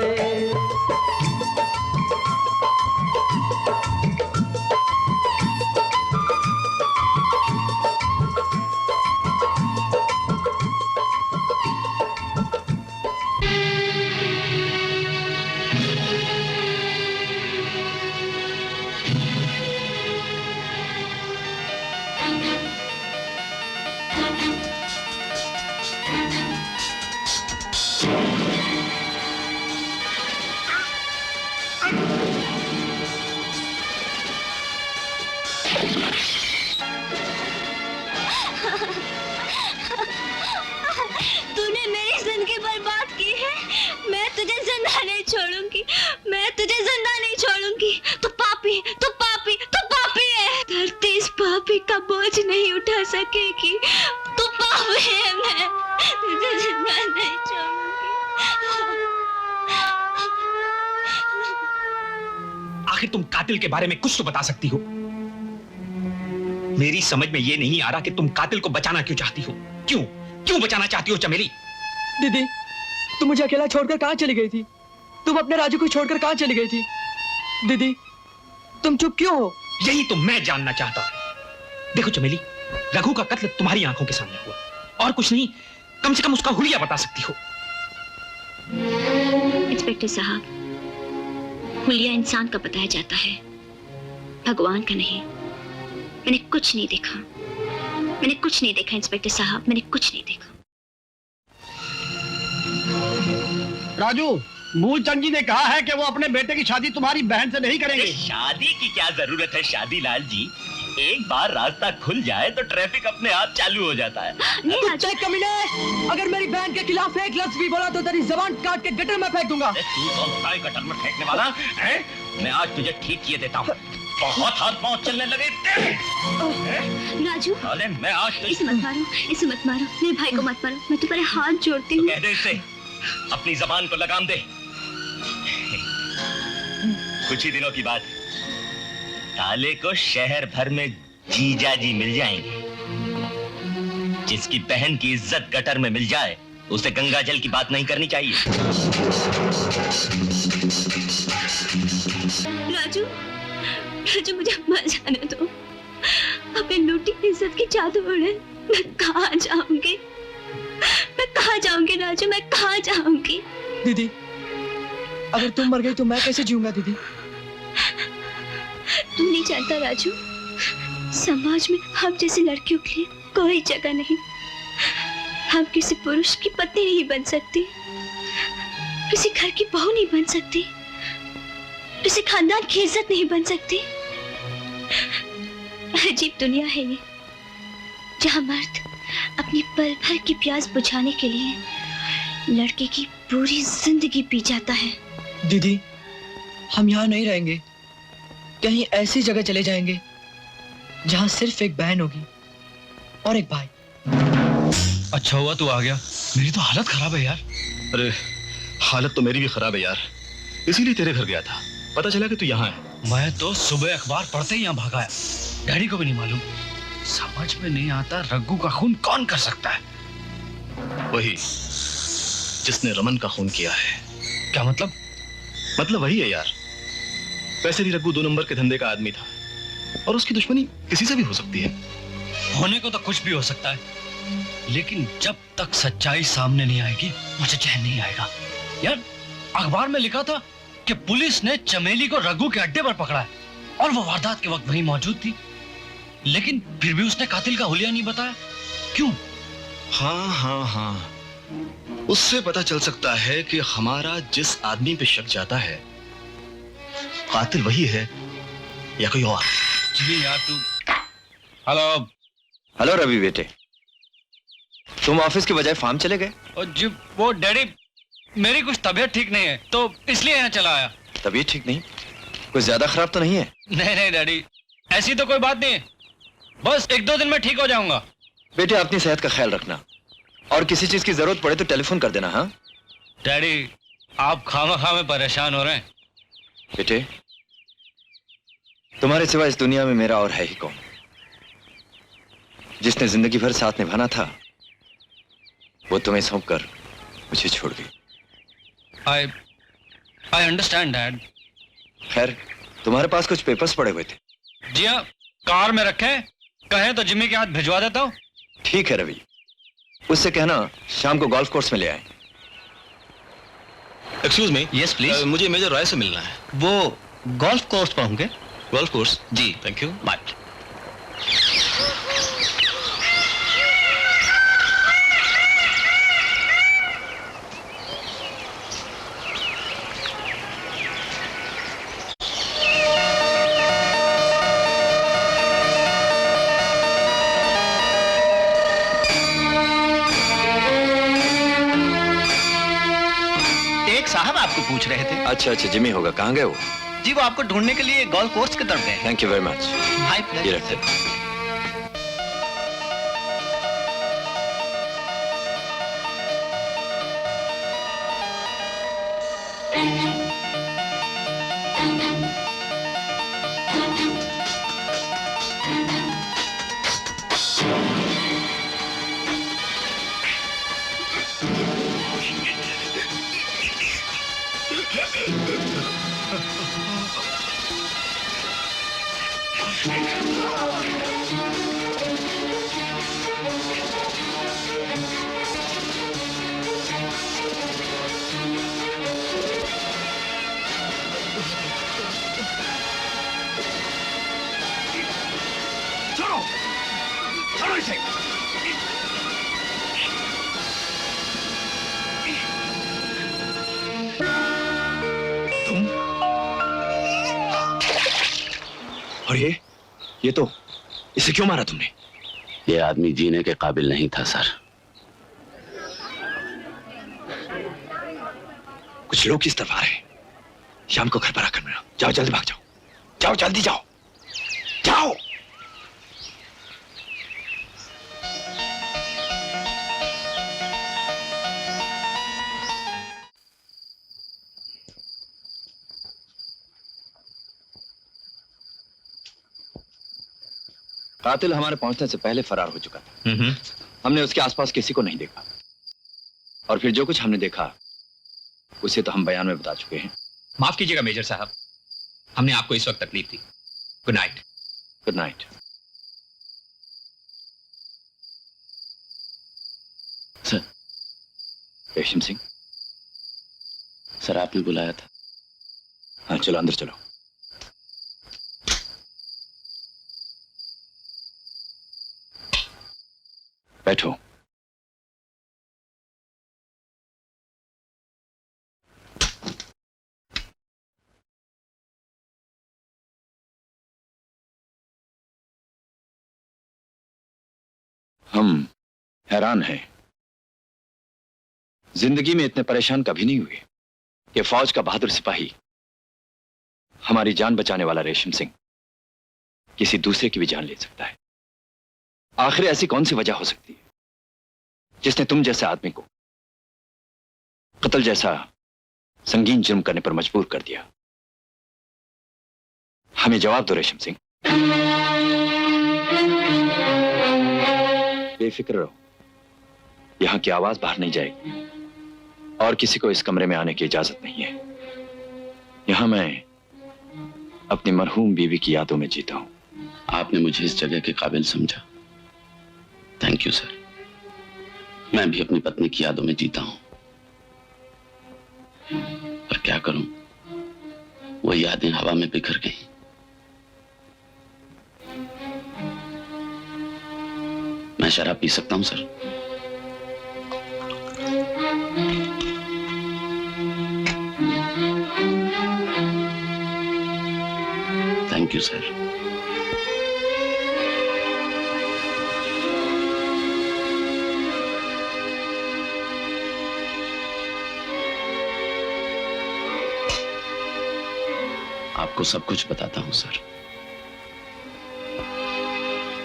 M: तूने मेरी जिंदगी बर्बाद की है। मैं तुझे जिंदा नहीं छोड़ूंगी, मैं तुझे जिंदा नहीं छोड़ूंगी। तू पापी, तू पापी, तू पापी है। धरती इस पापी का बोझ नहीं उठा सकेगी। तू पापी है, मैं तुझे जिंदा नहीं छोड़ूंगी।
K: आखिर तुम कातिल के बारे में कुछ तो बता सकती हो। मेरी समझ में ये नहीं आ रहा कि तुम कातिल को बचाना क्यों चाहती हो। क्यों क्यों बचाना चाहती हो चमेली?
O: दीदी, तुम मुझे अकेला छोड़कर कहां चली गई थी? तुम अपने राजू को छोड़कर कहां चली गई थी? दीदी, तुम चुप क्यों हो?
K: यही तो मैं जानना चाहता। देखो चमेली, रघु का कत्ल तुम्हारी आंखों के सामने हुआ, और कुछ नहीं, कम से कम उसका हुलिया बता सकती हो।
M: इंस्पेक्टर साहब, हुलिया इंसान का बताया जाता है, भगवान का नहीं। मैंने कुछ नहीं देखा, मैंने कुछ नहीं देखा इंस्पेक्टर साहब, मैंने कुछ नहीं देखा।
O: राजू, मूलचंद जी ने कहा है कि वो अपने बेटे की शादी तुम्हारी बहन से नहीं करेंगे।
H: शादी की क्या जरूरत है शादी लाल जी? एक बार रास्ता खुल जाए तो ट्रैफिक अपने आप चालू हो जाता है।
O: कमीने, अगर मेरी बहन के खिलाफ एक लफ्ज भी बोला तो तेरी जबान काट के गटर में फेंक दूंगा।
H: तू कौन सा गटर में फेंकने वाला है? मैं आज तुझे ठीक किए देता हूँ। बहुत हाथ पांव चलने लगे
M: राजू,
H: अरे मैं आज
M: इसे मत मारो, इसे मत मारो, मेरे भाई को मत मारो, मैं तुम्हारे हाथ जोड़ती हूँ।
H: कह दे इसे अपनी जबान को लगाम दे। कुछ ही दिनों की बात, काले को शहर भर में जीजा जी मिल जाएंगे। जिसकी बहन की इज्जत गटर में मिल जाए उसे गंगा जल की बात नहीं करनी चाहिए।
M: राजू, राजू मुझे मर जाने दो। अपनी लूटी इज्जत की जादू उड़े, मैं कहाँ जाऊंगी? मैं कहाँ जाऊंगी राजू, मैं कहाँ जाऊंगी?
O: दीदी, अगर तुम मर गई तो मैं कैसे जीऊंगा दीदी?
M: तुम नहीं जानता राजू, समाज में हम जैसी लड़कियों के लिए कोई जगह नहीं। हम किसी पुरुष की पत्नी नहीं बन सकती, किसी घर की बहू नहीं बन सकती, किसी खानदान की इज्जत नहीं बन सकती। अजीब दुनिया है ये, जहाँ मर्द अपनी पल भर की प्यास बुझाने के लिए लड़के की पूरी जिंदगी पी जाता है।
Q: दीदी, हम यहाँ नहीं रहेंगे, कहीं ऐसी जगह चले जाएंगे जहाँ सिर्फ एक बहन होगी और एक भाई।
E: अच्छा हुआ तू आ गया, मेरी तो हालत खराब है यार। अरे हालत तो मेरी भी खराब है यार, इसीलिए तेरे घर गया था। पता चला कि तू यहाँ है।
L: मैं तो सुबह अखबार पढ़ते ही यहाँ भागा है, डैडी को भी नहीं मालूम। समझ में नहीं आता रघु का खून कौन कर सकता है।
E: वही जिसने रमन का खून किया है।
L: क्या मतलब?
E: मतलब वही है यार। वैसे भी रघु 2 नंबर के धंधे का आदमी था और उसकी दुश्मनी किसी से भी हो सकती है।
L: होने को तो कुछ भी हो सकता है, लेकिन जब तक सच्चाई सामने नहीं आएगी मुझे चैन नहीं आएगा। यार अखबार में लिखा था कि पुलिस ने चमेली को रघु के अड्डे पर पकड़ा है और वो वारदात के वक्त वहीं मौजूद थी, लेकिन फिर भी उसने कातिल का हुलिया नहीं बताया। क्यों?
E: हाँ, उससे पता चल सकता है कि हमारा जिस आदमी पे शक जाता है कातिल वही है या कोई और।
L: जी यार तू।
R: हेलो रवि बेटे, तुम ऑफिस के बजाय फार्म चले गए?
L: और जी वो डैडी, मेरी कुछ तबीयत ठीक नहीं है तो इसलिए यहाँ चला आया।
R: तबीयत ठीक नहीं? कुछ ज्यादा खराब तो नहीं है?
L: नहीं डैडी, ऐसी तो कोई बात नहीं है, बस 1-2 दिन में ठीक हो जाऊंगा।
R: बेटे अपनी सेहत का ख्याल रखना और किसी चीज की जरूरत पड़े तो टेलीफोन कर देना। हाँ
L: डैडी, आप खामा में परेशान हो रहे हैं।
R: बेटे तुम्हारे सिवा इस दुनिया में मेरा और है ही कौन? जिसने जिंदगी भर साथ निभाना था वो तुम्हें सौंप कर मुझे छोड़ गई।
L: I understand dad.
R: खैर तुम्हारे पास कुछ पेपर्स पड़े हुए थे।
L: जी हाँ, कार में रखे, कहें तो जिम्मी के हाथ भिजवा देता हूँ।
R: ठीक है रवि, उससे कहना शाम को गोल्फ कोर्स में ले आए।
E: Excuse me.
H: Yes please.
E: मुझे मेजर रॉय से मिलना है।
H: वो गोल्फ कोर्स पर होंगे।
E: Golf course?
H: जी
E: थैंक यू।
H: बाय। साहब आपको पूछ रहे थे।
R: अच्छा जिमी होगा, कहाँ गए वो?
H: जी वो आपको ढूंढने के लिए गोल्फ कोर्स की तरफ गए।
R: Thank you very much.
H: भाई
R: ये रखते।
L: छोड़ो इसे।
R: तुम? और ये तो, इसे क्यों मारा तुमने?
C: ये आदमी जीने के काबिल नहीं था सर।
R: कुछ लोग किस तरफ आ रहे हैं? शाम को घर पर आकर मिलो। जाओ जल्दी भाग जाओ, जाओ जल्दी जाओ, जाओ। कातिल हमारे पहुंचने से पहले फरार हो चुका था। हमने उसके आसपास किसी को नहीं देखा और फिर जो कुछ हमने देखा उसे तो हम बयान में बता चुके हैं।
K: माफ कीजिएगा मेजर साहब, हमने आपको इस वक्त तकलीफ दी। Good night.
R: Good night.
C: Sir.
R: Resham Singh.
C: Sir आपने बुलाया था।
R: हाँ चलो अंदर चलो। बैठो। हम हैरान हैं। जिंदगी में इतने परेशान कभी नहीं हुए कि फौज का बहादुर सिपाही, हमारी जान बचाने वाला रेशम सिंह, किसी दूसरे की भी जान ले सकता है। आखिर ऐसी कौन सी वजह हो सकती है जिसने तुम जैसे आदमी को कत्ल जैसा संगीन जुर्म करने पर मजबूर कर दिया? हमें जवाब दो रेशम सिंह। बेफिक्र रहो, यहां की आवाज बाहर नहीं जाएगी और किसी को इस कमरे में आने की इजाजत नहीं है। यहां मैं अपनी मरहूम बीवी की यादों में जीता हूं।
C: आपने मुझे इस जगह के काबिल समझा। Thank you sir. मैं भी अपनी पत्नी की यादों में जीता हूं, पर क्या करूं, वो यादें हवा में बिखर गई। मैं शराब पी सकता हूं सर? Thank you sir. आपको सब कुछ बताता हूं सर।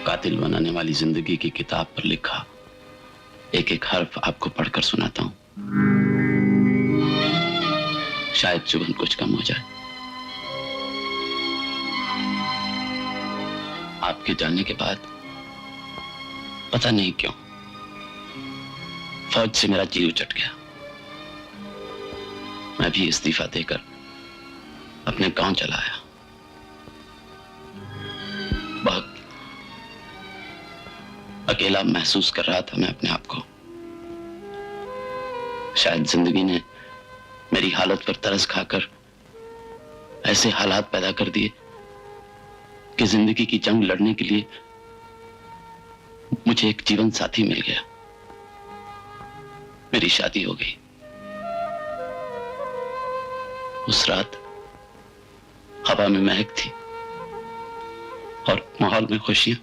C: कातिल बनाने वाली जिंदगी की किताब पर लिखा एक एक हर्फ आपको पढ़कर सुनाता हूं। शायद चुभन कुछ कम हो जाए। आपके जाने के बाद पता नहीं क्यों फौज से मेरा जी उचट गया। मैं भी इस्तीफा देकर अपने गांव चला आया। बहुत अकेला महसूस कर रहा था मैं अपने आप को। शायद जिंदगी ने मेरी हालत पर तरस खाकर ऐसे हालात पैदा कर दिए कि जिंदगी की जंग लड़ने के लिए मुझे एक जीवन साथी मिल गया। मेरी शादी हो गई। उस रात हवा में महक थी और माहौल में खुशियां।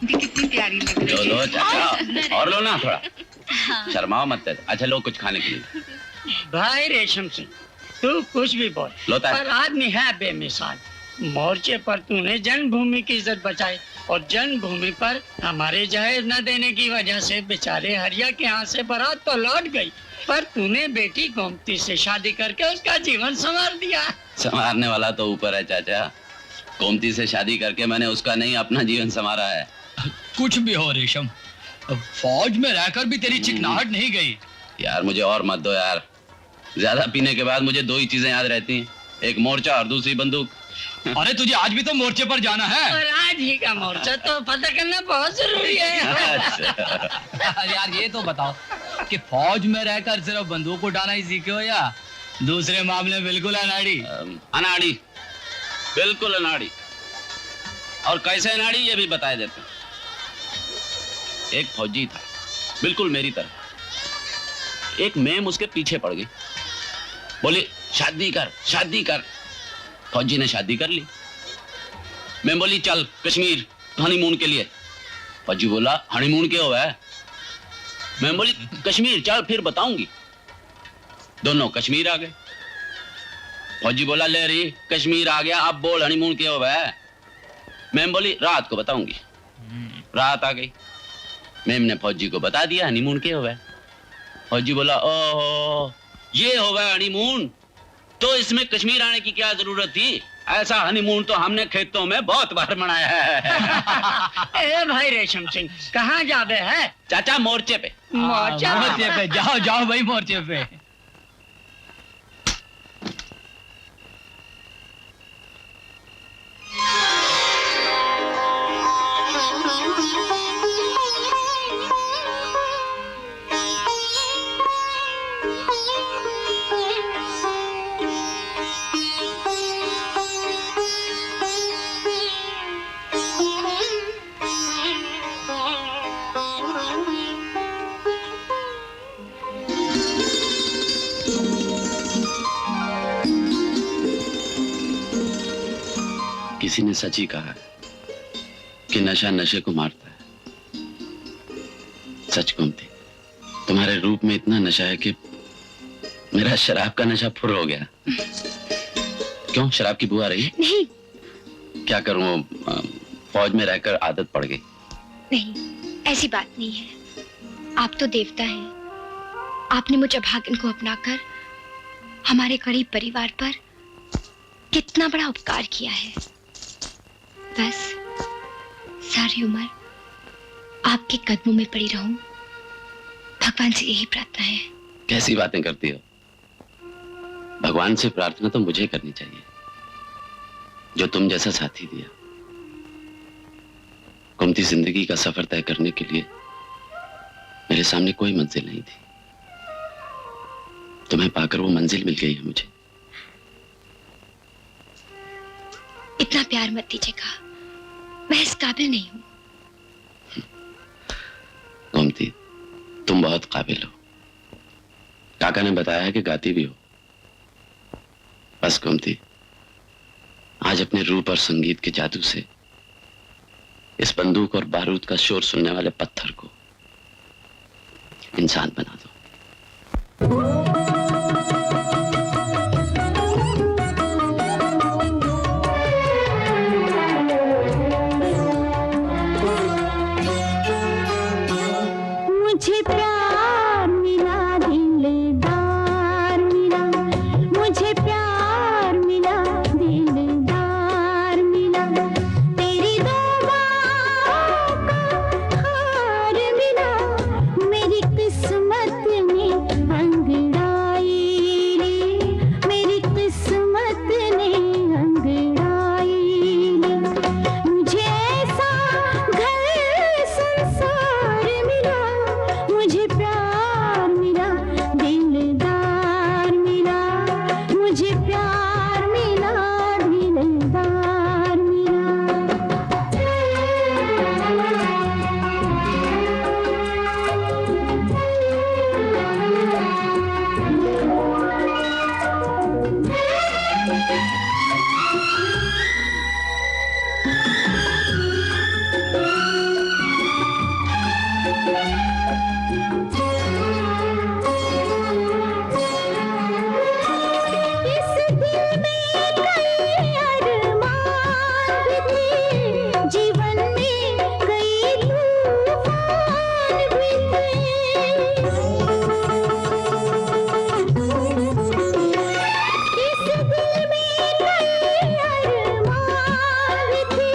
S: कितनी प्यारी लग रही है।
C: लो चाचा, और लो ना थोड़ा। शर्माओ मत। अच्छा लो कुछ खाने के लिए।
O: भाई रेशम सिंह, तू कुछ भी बोल, पर आदमी है बेमिसाल। मोर्चे पर तूने जन्मभूमि की इज्जत बचाई और जन्मभूमि पर हमारे जहेज न देने की वजह से बेचारे हरिया के यहाँ से बारात तो लौट गई, पर तूने बेटी गोमती से शादी करके उसका जीवन संवार दिया।
C: संवारने वाला तो ऊपर है चाचा। गोमती से शादी करके मैंने उसका नहीं अपना जीवन संवारा है।
Q: कुछ भी हो रेशम, फौज में रहकर भी तेरी चिकनाहट नहीं गई।
C: यार मुझे और मत दो यार। ज्यादा पीने के बाद मुझे दो ही चीजें याद रहती हैं, एक मोर्चा और दूसरी बंदूक।
Q: अरे तुझे आज भी तो मोर्चे पर जाना है।
O: और आज ही का मोर्चा तो पता करना बहुत जरूरी है।
Q: यार ये तो बताओ कि फौज में रहकर सिर्फ बंदूक उठाना ही सीखे हो या दूसरे मामले बिल्कुल अनाड़ी?
C: अनाड़ी, बिल्कुल अनाड़ी। और कैसे अनाड़ी ये भी बता देते हैं। एक फौजी था बिल्कुल मेरी तरह। एक मैम उसके पीछे पड़ गई, बोली शादी कर शादी कर। फौजी ने शादी कर ली। मैं बोली चल कश्मीर हनीमून के लिए। फौजी बोला हनीमून क्यों हुआ है? मैं बोली कश्मीर चल फिर बताऊंगी। दोनों कश्मीर आ गए। फौजी बोला ले रही कश्मीर आ गया, अब बोल हनीमून क्यों हुआ है? मैम बोली रात को बताऊंगी। रात आ गई। मैम ने फौजी को बता दिया हनीमून क्यों हुआ है। फौजी बोला ओहो ये होगा हनीमून, तो इसमें कश्मीर आने की क्या जरूरत थी? ऐसा हनीमून तो हमने खेतों में बहुत बार मनाया है।
O: ए भाई रेशम सिंह, कहाँ जावे है?
C: चाचा मोर्चे पे।
Q: मोर्चे पे जाओ जाओ भाई मोर्चे पे।
C: किसी ने सच ही कहा कि नशा नशे को मारता है। सच गोमती, तुम्हारे रूप में इतना नशा है कि मेरा शराब का नशा फुर हो गया। क्यों, शराब की बू आ रही है?
M: नहीं।
C: क्या करूं, फौज में रहकर आदत पड़ गई।
M: नहीं, ऐसी बात नहीं है। आप तो देवता हैं। आपने मुझे भागन को अपनाकर हमारे गरीब परिवार पर कितना बड़ा उपकार किया है। बस सारी उम्र आपके कदमों में पड़ी रहूं, भगवान से यही प्रार्थना है।
C: कैसी बातें करती हो? भगवान से प्रार्थना तो मुझे करनी चाहिए, जो तुम जैसा साथी दिया। कुमती जिंदगी का सफर तय करने के लिए मेरे सामने कोई मंजिल नहीं थी। तुम्हें पाकर वो मंजिल मिल गई है मुझे।
M: इतना प्यार मत दीजिएगा, मैं इस काबिल नहीं हूं।
C: गोमती, तुम बहुत काबिल हो। काका ने बताया है कि गाती भी हो। बस गोमती, आज अपने रूप और संगीत के जादू से इस बंदूक और बारूद का शोर सुनने वाले पत्थर को इंसान बना दो।
A: मुझे प्यार मिला, दिलदार मिला, मुझे प्यार मिला, दिलदार मिला, तेरी दो बाहों का हार मिला, मेरी किस्मत में अंगड़ाई रे, मेरी किस्मत ने अंगड़ाई रे, मुझे ऐसा घर संसार मिला, मुझे प्यार मिला, दिलदार मिला, मुझे प्यार मिला, दिलदार मिला। इस दिल में कई अरमान भी थे, जीवन में कई तूफान भी थे, इस दिल में कई अरमान भी थे,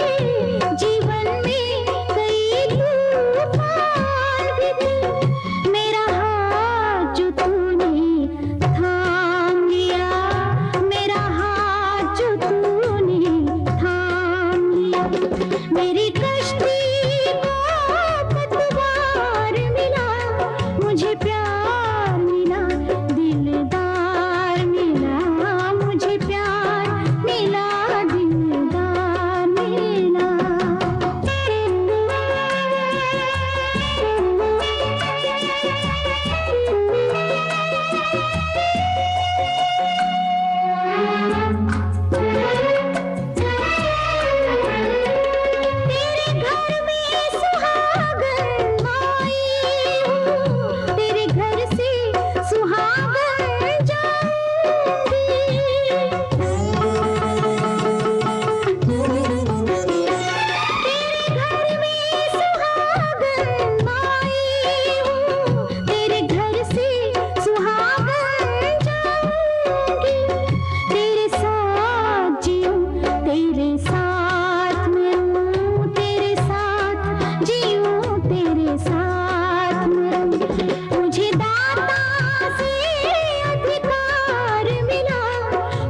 A: जीवन में कई तूफान भी थे, मेरा हाथ जो तूने थाम लिया, मेरा हाथ जो तूने थाम लिया, मेरी कश्ती को पतवार मिला, मुझे प्यार मिला, दिलदार मिला, मुझे प्यार मिला, दिलदार मिला। तेरे घर में सुहागन आई हूँ, तेरे घर से सुहागन जाऊंगी, तेरे घर में सुहागन आई हूँ, तेरे घर से सुहागन जाऊंगी, तेरे साथ जीऊं, तेरे साथ मरूं, तेरे साथ जीऊं, तेरे साथ मरूं, मुझे दाता से अधिकार मिला,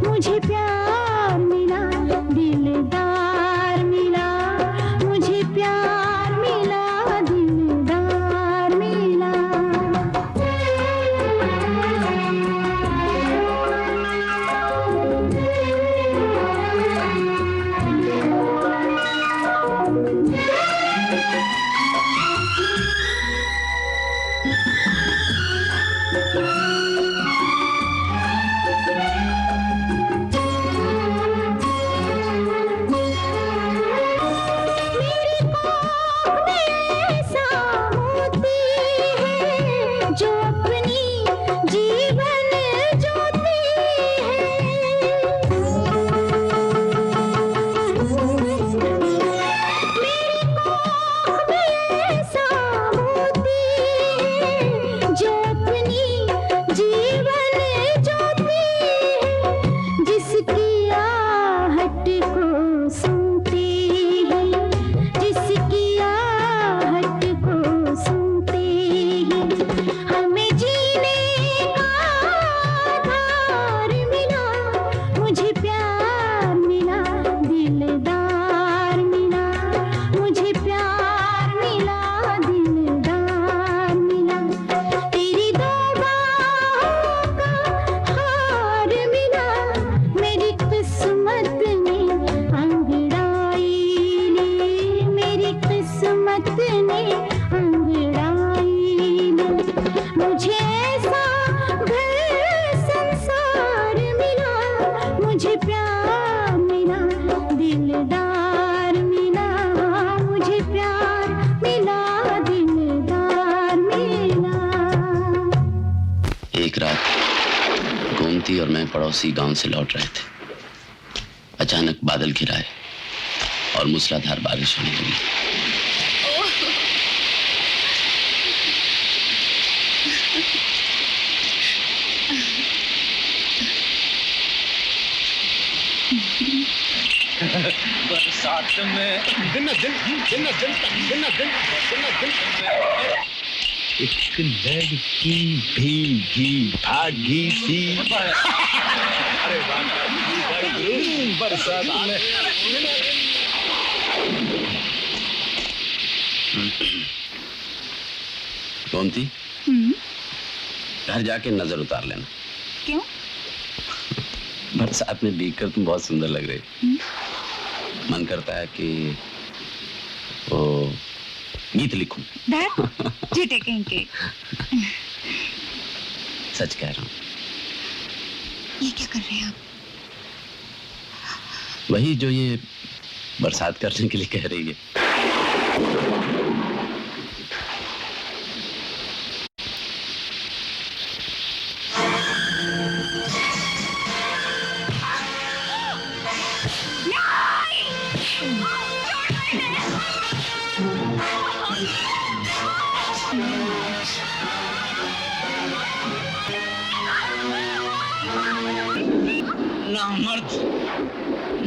A: मुझे प्यार मिला, दिलदार मिला, मुझे प्यार मिला, दिलदार मिला। मुझे प्यार मिला, दिलदार मिला, मुझे प्यार मिला, दिलदार मिला।
C: एक रात गोमती और मैं पड़ोसी गांव से लौट रहे थे। अचानक बादल घिराए और मूसलाधार बारिश होने लगी।
L: बरसात में दिन एक लड़की भीगी भागी सी। अरे बरसात में
C: गोमती, घर जाके नजर उतार लेना।
M: क्यों?
C: बरसात में भीगकर तुम बहुत सुंदर लग रही। मन करता है कि वो गीत लिखूं।
M: झूठे कहीं के।
C: सच कह रहा हूँ।
M: ये क्या कर रहे हैं आप?
C: वही जो ये बरसात करने के लिए कह रही है।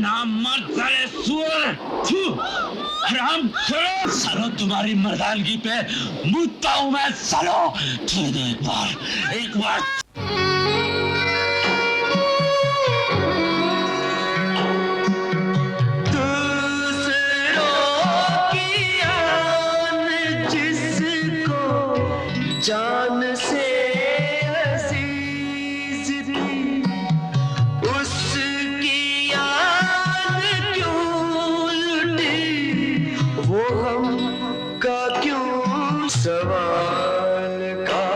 L: नामर्द साले सुअर, हराम खोर। सालो तुम्हारी मर्दानगी पे मुद्दा हूँ मैं सालो। एक बार
I: जान से अजीज थी, उसकी याद क्यों लुटी, वो हम का क्यों सवाल का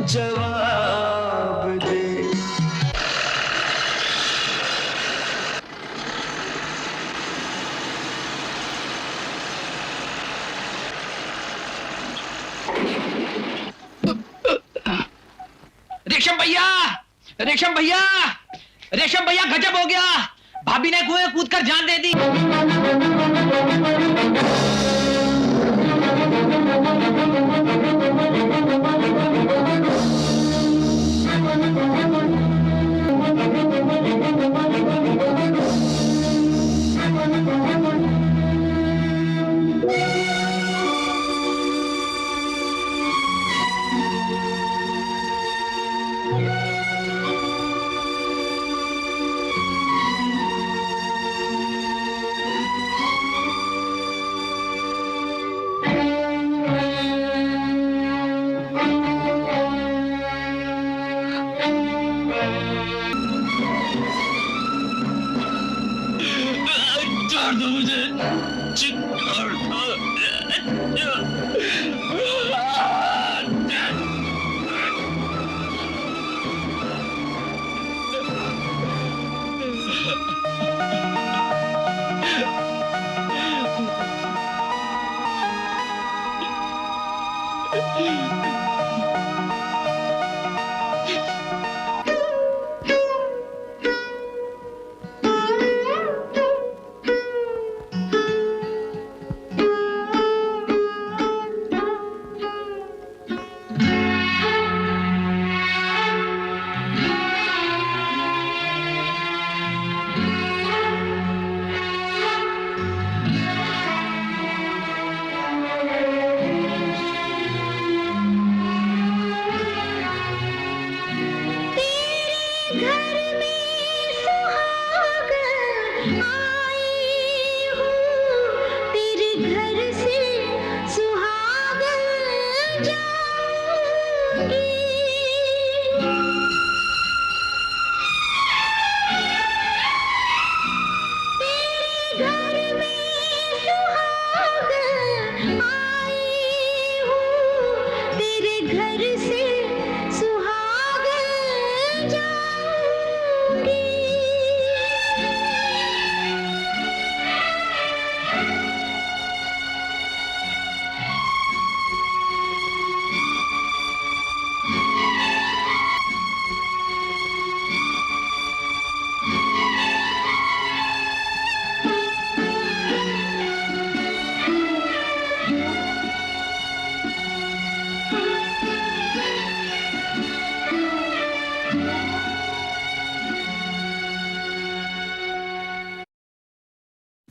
I: जवाब दे।
L: रेशम भैया, रेशम भैया गजब हो गया। भाभी ने कुएं कूदकर जान दे दी।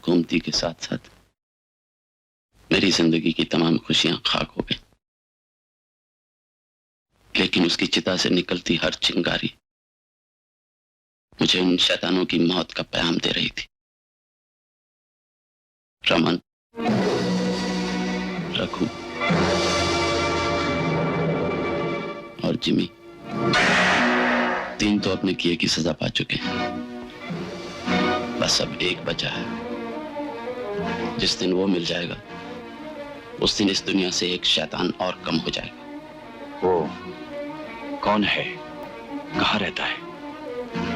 C: गोमती के साथ साथ मेरी जिंदगी की तमाम खुशियां खाक हो गई, लेकिन उसकी चिता से निकलती हर चिंगारी मुझे उन शैतानों की मौत का पैगाम दे रही थी। रमन, रघु और जिमी, तीन तो अपने किए की सजा पा चुके हैं। बस अब एक बचा है। जिस दिन वो मिल जाएगा उस दिन इस दुनिया से एक शैतान और कम हो जाएगा।
R: वो कौन है, कहाँ रहता है,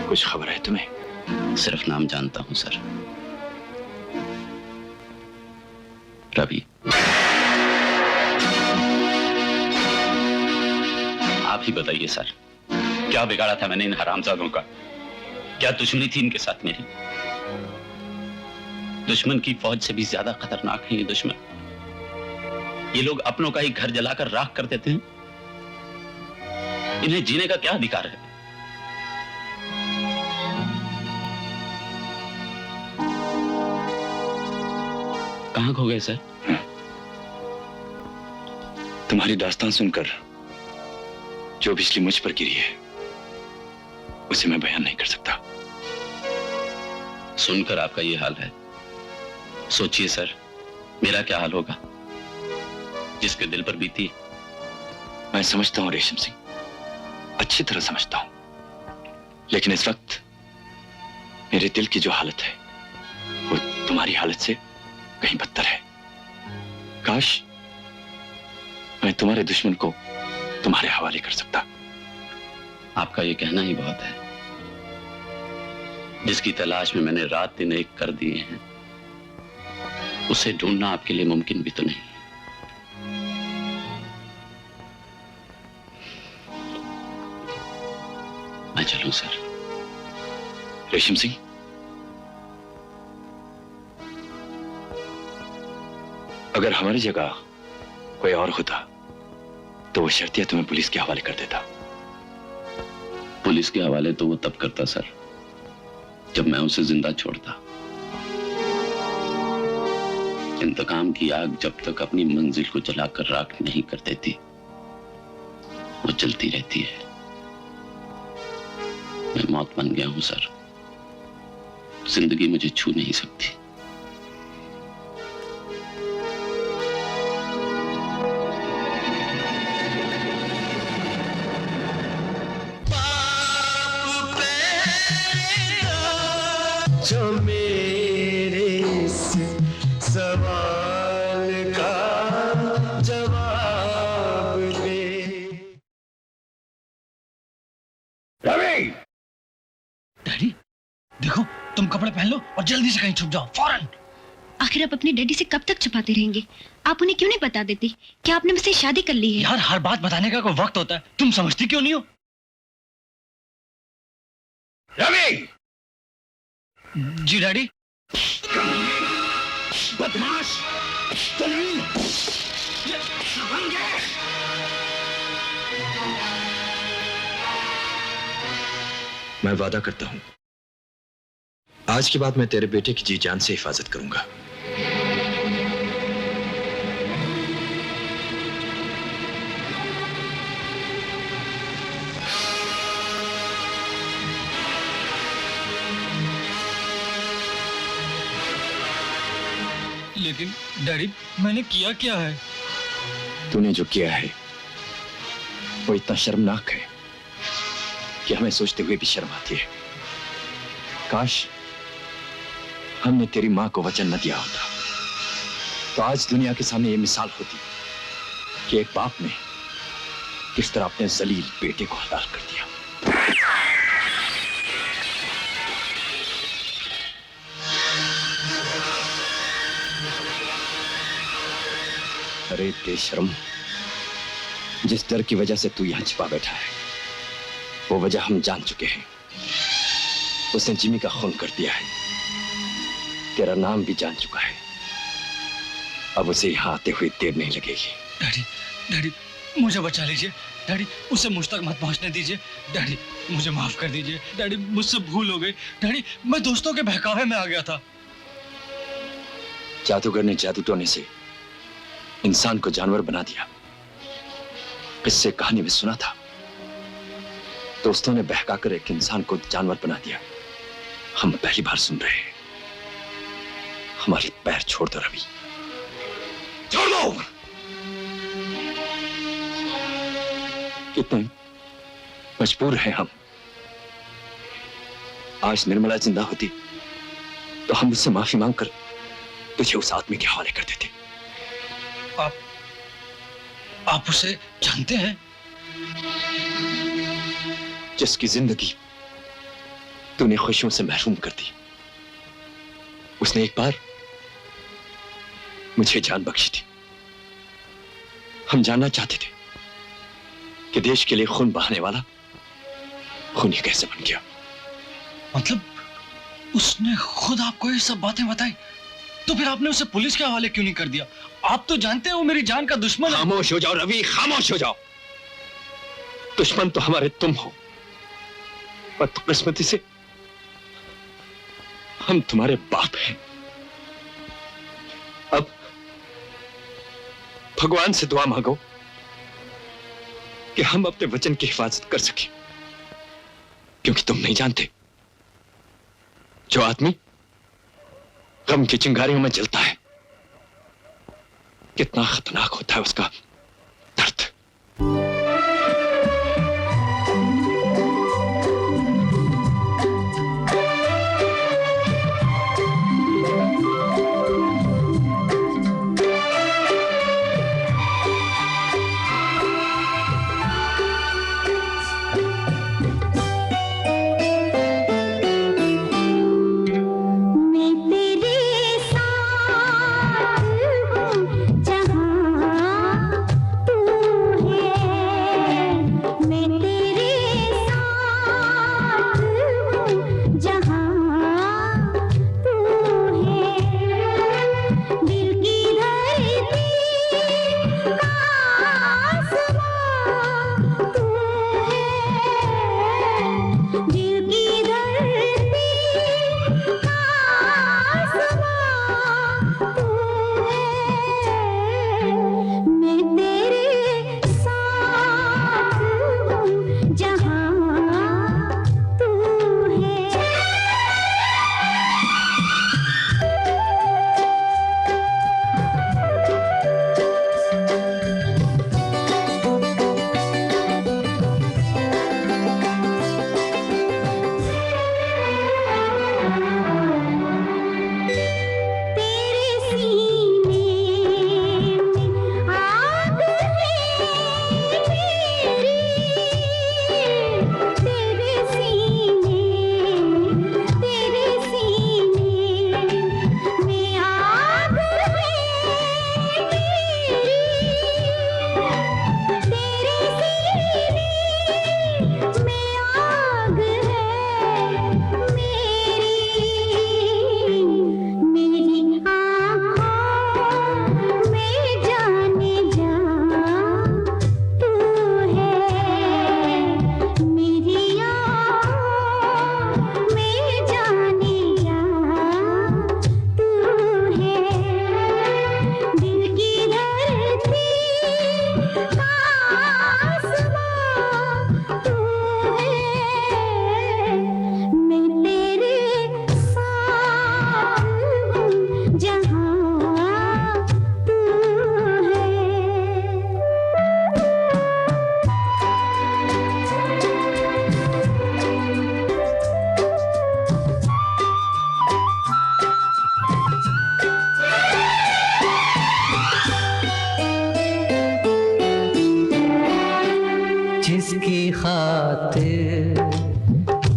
R: कुछ खबर है तुम्हें?
C: सिर्फ नाम जानता हूं सर, रवि। आप ही बताइए सर, क्या बिगाड़ा था मैंने इन हरामजादों का? क्या दुश्मनी थी इनके साथ मेरी? दुश्मन की फौज से भी ज्यादा खतरनाक है ये दुश्मन। ये लोग अपनों का ही घर जलाकर राख कर देते हैं। इन्हें जीने का क्या अधिकार है? कहां खो गए सर?
R: तुम्हारी दास्तान सुनकर जो बिजली मुझ पर गिरी है उसे मैं बयान नहीं कर सकता।
C: सुनकर आपका ये हाल है, सोचिए सर मेरा क्या हाल होगा जिसके दिल पर बीती।
R: मैं समझता हूं रेशम सिंह, अच्छी तरह समझता हूं, लेकिन इस वक्त मेरे दिल की जो हालत है वो तुम्हारी हालत से कहीं बदतर है। काश मैं तुम्हारे दुश्मन को तुम्हारे हवाले कर सकता।
C: आपका ये कहना ही बहुत है। जिसकी तलाश में मैंने रात दिन एक कर दिए हैं उसे ढूंढना आपके लिए मुमकिन भी तो नहीं। मैं चलूं सर?
R: रेशम सिंह, अगर हमारी जगह कोई और होता तो वो शर्तिया तुम्हें पुलिस के हवाले कर देता।
C: पुलिस के हवाले तो वो तब करता सर जब मैं उसे जिंदा छोड़ता। इंतकाम की आग जब तक अपनी मंजिल को जलाकर राख नहीं कर देती वो जलती रहती है। मैं मौत बन गया हूं सर, जिंदगी मुझे छू नहीं सकती।
T: जो मेरे इस सवाल का जवाब दे।
L: रवि! डैडी, देखो तुम कपड़े पहन लो और जल्दी से कहीं छुप जाओ, फौरन।
M: आखिर आप अपने डैडी से कब तक छुपाते रहेंगे? आप उन्हें क्यों नहीं बता देते कि आपने मुझसे शादी कर ली है?
L: यार हर बात बताने का कोई वक्त होता है, तुम समझती क्यों नहीं हो?
T: रवि!
L: जी डैडी।
T: बदमाश!
E: मैं वादा करता हूं आज के बाद मैं तेरे बेटे की जी जान से हिफाजत करूंगा।
L: लेकिन डैडी मैंने किया क्या है?
E: तूने जो किया है वो इतना शर्मनाक है कि हमें सोचते हुए भी शर्म आती है। काश हमने तेरी मां को वचन न दिया होता तो आज दुनिया के सामने ये मिसाल होती कि एक बाप ने किस तरह अपने जलील बेटे को हलाल कर दिया। अरे बेशर्म, जिस डर की वजह से तू यहां छिपा बैठा है वो वजह हम जान चुके हैं। उसने जिमी का खून कर दिया है, तेरा नाम भी जान चुका है। अब उसे यहां आते हुए देर नहीं लगेगी।
L: डैडी, डैडी मुझे बचा लीजिए। डैडी उसे मुझ तक मत पहुंचने दीजिए। डैडी मुझे माफ कर दीजिए। डैडी मुझसे भूल हो गई। डैडी मैं दोस्तों के बहकावे में आ गया था।
R: जादूगर ने जादू टोने से इंसान को जानवर बना दिया। किससे कहानी में सुना था, दोस्तों ने बहकाकर एक इंसान को जानवर बना दिया। हम पहली बार सुन रहे हैं। हमारी पैर छोड़ दो रवि, छोड़ दो। कितने मजबूर हैं हम। आज निर्मला जिंदा होती तो हम उससे माफी मांगकर तुझे उस आदमी के हवाले कर देते।
L: आप उसे जानते हैं?
R: जिसकी जिंदगी तूने खुशियों से महरूम कर दी, उसने एक बार मुझे जान बख्शी थी। हम जानना चाहते थे कि देश के लिए खून बहाने वाला खूनी कैसे बन गया।
L: मतलब उसने खुद आपको ये सब बातें बताई, तो फिर आपने उसे पुलिस के हवाले क्यों नहीं कर दिया? आप तो जानते हैं वो मेरी जान का दुश्मन है।
R: खामोश हो जाओ रवि, खामोश हो जाओ। दुश्मन तो हमारे तुम हो, बदकिस्मती से हम तुम्हारे बाप हैं। अब भगवान से दुआ मांगो कि हम अपने वचन की हिफाजत कर सकें, क्योंकि तुम नहीं जानते जो आदमी गम की चिंगारियों में जलता है कितना खतरनाक होता है उसका दर्द।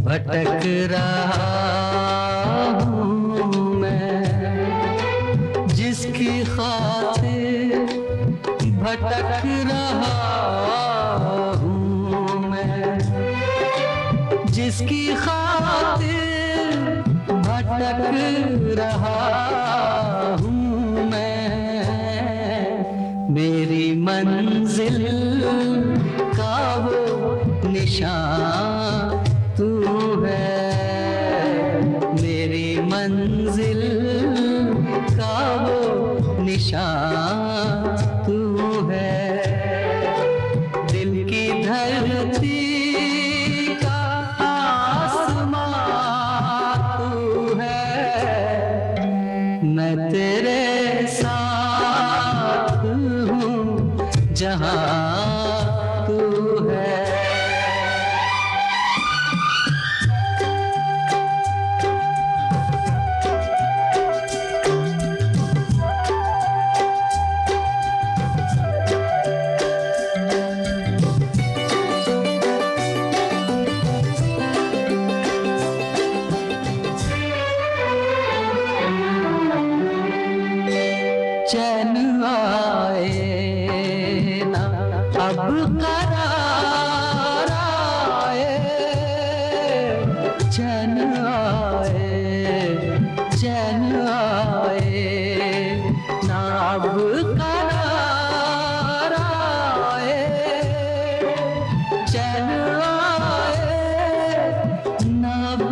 I: भटक रहा हूँ मैं, जिसकी खातिर भटक रहा हूँ मैं, जिसकी खातिर भटक रहा हूँ मैं, मेरी मंजिल का वो निशान तू है, मेरी मंजिल का वो निशान तू है, दिल की धरती का आसमान तू है, मैं तेरे साथ हूँ जहाँ तू है। चैन आए ना अब करार आए, चैन आए ना अब करार आए, चैन आए ना अब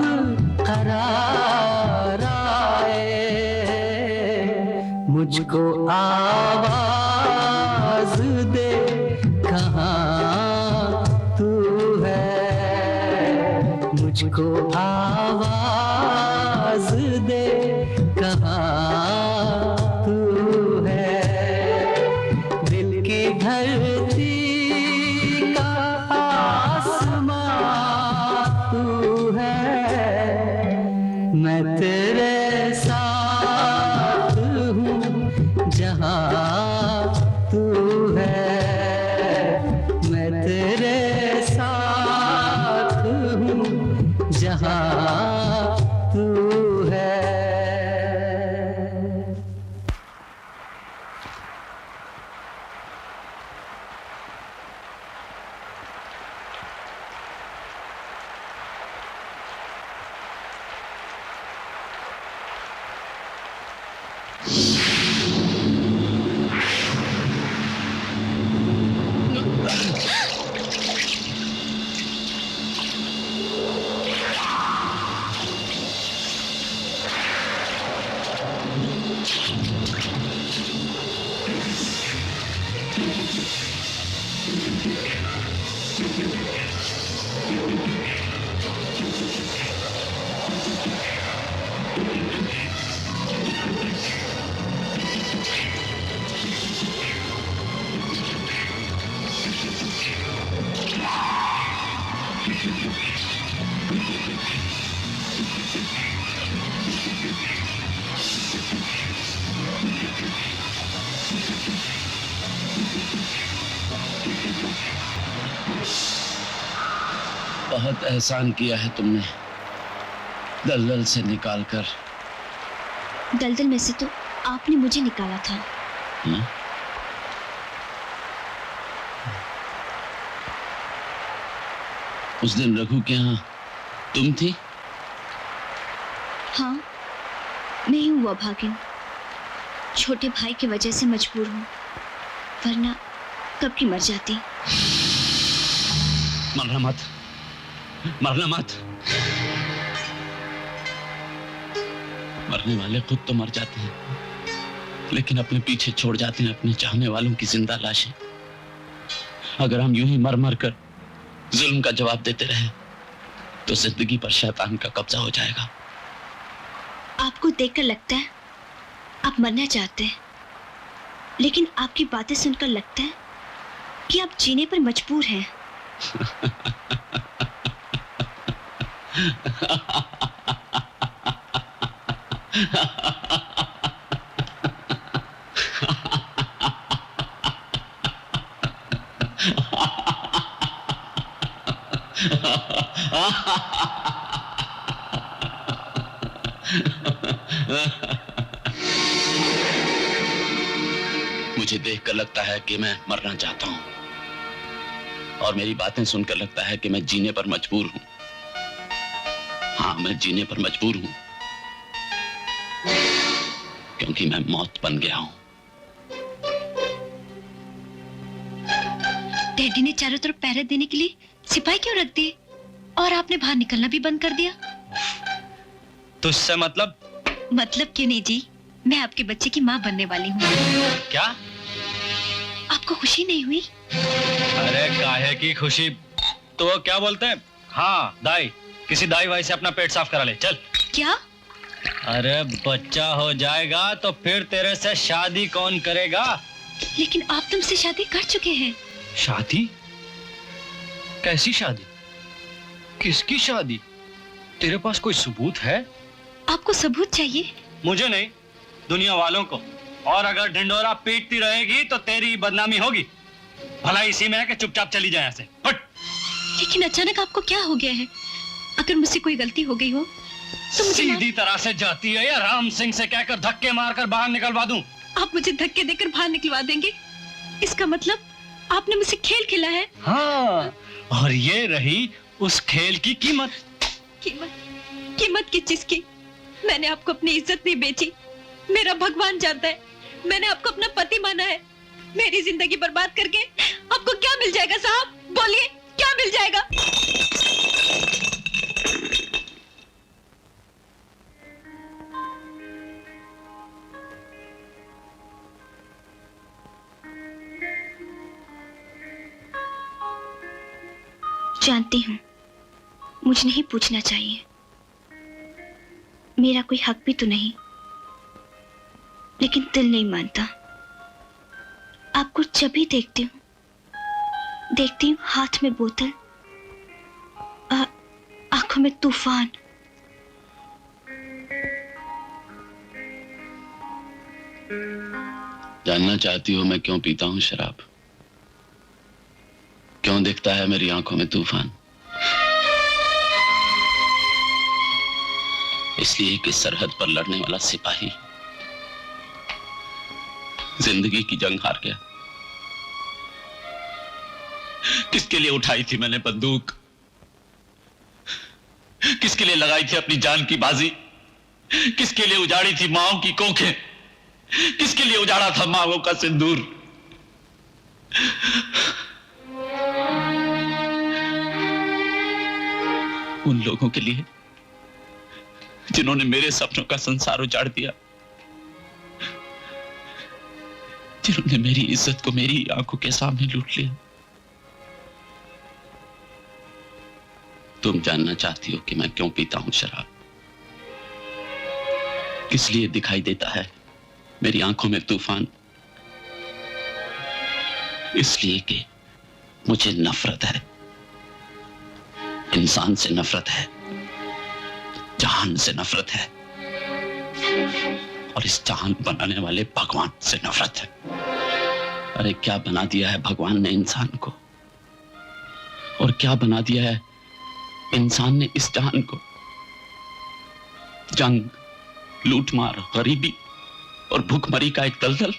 I: करार आए, मुझको आवाज दे कहाँ तू है, मुझको आवाज दे कहाँ तू है, दिल की धरती का आसमान तू है, मैं तेरे साथ हूँ जहाँ तू है, मैं तेरे साथ हूँ जहाँ तू है।
C: बहुत एहसान किया है तुमने, दलदल से निकालकर।
M: दलदल में से तो आपने मुझे निकाला था।
C: उस दिन रघु के यहाँ तुम थी?
M: हाँ, मैं ही हूँ अभागिन, छोटे भाई की वजह से मजबूर हूँ, वरना कब की मर जाती।
C: मरना मत, मरना मत। मरने वाले खुद तो मर जाते हैं, लेकिन अपने पीछे छोड़ जाते हैं अपने चाहने वालों की जिंदा लाशें। अगर हम यूं ही मर मर कर जुल्म का जवाब देते रहे तो जिंदगी पर शैतान का कब्जा हो जाएगा।
M: आपको देखकर लगता है आप मरना चाहते हैं, लेकिन आपकी बातें सुनकर लगता है कि आप जीने पर मजबूर हैं।
C: मुझे देखकर लगता है कि मैं मरना चाहता हूं, और मेरी बातें सुनकर लगता है कि मैं जीने पर मजबूर हूं। हाँ, मैं जीने पर मजबूर हूं, क्योंकि मैं मौत बन गया हूं।
G: डैडी ने चारों तरफ पहरा देने के लिए सिपाही क्यों रख दिए, और आपने बाहर निकलना भी बंद कर दिया?
L: तुझसे मतलब
G: क्यों नहीं जी, मैं आपके बच्चे की माँ बनने वाली हूँ।
L: क्या?
G: आपको खुशी नहीं हुई?
L: अरे काहे की खुशी? तो वो क्या बोलते हैं? हाँ दाई, किसी दाई भाई से अपना पेट साफ करा ले, चल।
G: क्या?
L: अरे बच्चा हो जाएगा तो फिर तेरे से शादी कौन करेगा?
G: लेकिन आप तुमसे शादी कर चुके हैं।
L: शादी? कैसी शादी? किसकी शादी? तेरे पास कोई सबूत है?
G: आपको सबूत चाहिए?
L: मुझे नहीं, दुनिया वालों को। और अगर ढिंडोरा पीटती रहेगी तो तेरी बदनामी होगी। भला इसी में है कि चुपचाप चली जाए ऐसे। हट।
G: लेकिन अचानक आपको क्या हो गया है? अगर मुझसे कोई गलती हो गई हो तो मुझे
L: सीधी तरह से जाती है या राम सिंह से कहकर धक्के मारकर बाहर निकलवा दूं?
G: आप मुझे धक्के देकर बाहर निकलवा देंगे? इसका मतलब आपने मुझसे खेल खेला है?
L: हाँ, और ये रही उस खेल की कीमत।
G: कीमत किस चीज की? मैंने आपको अपनी इज्जत नहीं बेची। मेरा भगवान जानता है, मैंने आपको अपना पति माना है। मेरी जिंदगी बर्बाद करके आपको क्या मिल जाएगा साहब? बोलिए, क्या मिल जाएगा?
M: जानती हूँ मुझे नहीं पूछना चाहिए, मेरा कोई हक भी तो नहीं, लेकिन दिल नहीं मानता। आपको जब भी देखती हूँ हाथ में बोतल, आंखों में तूफान।
C: जानना चाहती हो मैं क्यों पीता हूँ शराब? क्यों दिखता है मेरी आंखों में तूफान? इसलिए कि सरहद पर लड़ने वाला सिपाही जिंदगी की जंग हार गया। किसके लिए उठाई थी मैंने बंदूक? किसके लिए लगाई थी अपनी जान की बाजी? किसके लिए उजाड़ी थी माओ की कोखें? किसके लिए उजाड़ा था माओ का सिंदूर? उन लोगों के लिए जिन्होंने मेरे सपनों का संसार उजाड़ दिया, जिन्होंने मेरी इज्जत को मेरी आंखों के सामने लूट लिया। तुम जानना चाहती हो कि मैं क्यों पीता हूं शराब? किस लिए दिखाई देता है मेरी आंखों में तूफान? इसलिए कि मुझे नफरत है, इंसान से नफरत है, जहान से नफरत है, और इस जहान बनाने वाले भगवान से नफरत है। अरे क्या बना दिया है भगवान ने इंसान को, और क्या बना दिया है इंसान ने इस जहान को? जंग, लूटमार, गरीबी और भूखमरी का एक दलदल,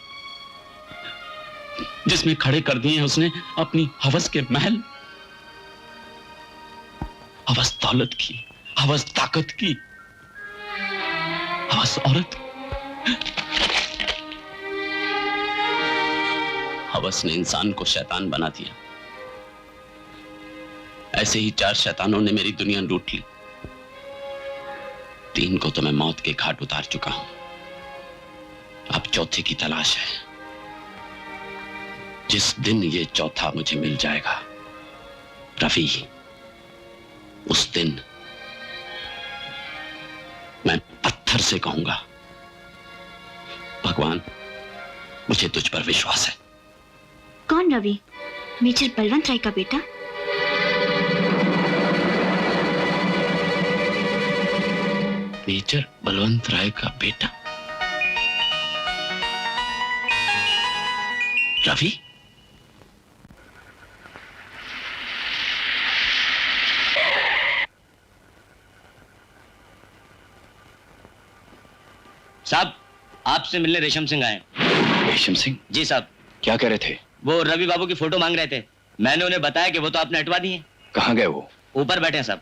C: जिसमें खड़े कर दिए हैं उसने अपनी हवस के महल। हवस दौलत की, हवस ताकत की, हवस औरत। हवस ने इंसान को शैतान बना दिया। ऐसे ही 4 शैतानों ने मेरी दुनिया लूट ली। 3 को तो मैं मौत के घाट उतार चुका हूं, अब चौथे की तलाश है। जिस दिन ये चौथा मुझे मिल जाएगा रवि, उस दिन मैं पत्थर से कहूंगा, भगवान मुझे तुझ पर विश्वास है।
M: कौन रवि? मेजर बलवंत राय का बेटा?
C: मेजर बलवंत राय का बेटा रवि?
P: साहब, आपसे मिलने रेशम सिंह आए।
R: रेशम सिंह?
P: जी साहब।
R: क्या कह रहे थे?
P: वो रवि बाबू की फोटो मांग रहे थे। मैंने उन्हें बताया कि वो तो आपने हटवा दी है।
R: कहाँ गए वो?
P: ऊपर बैठे हैं साहब।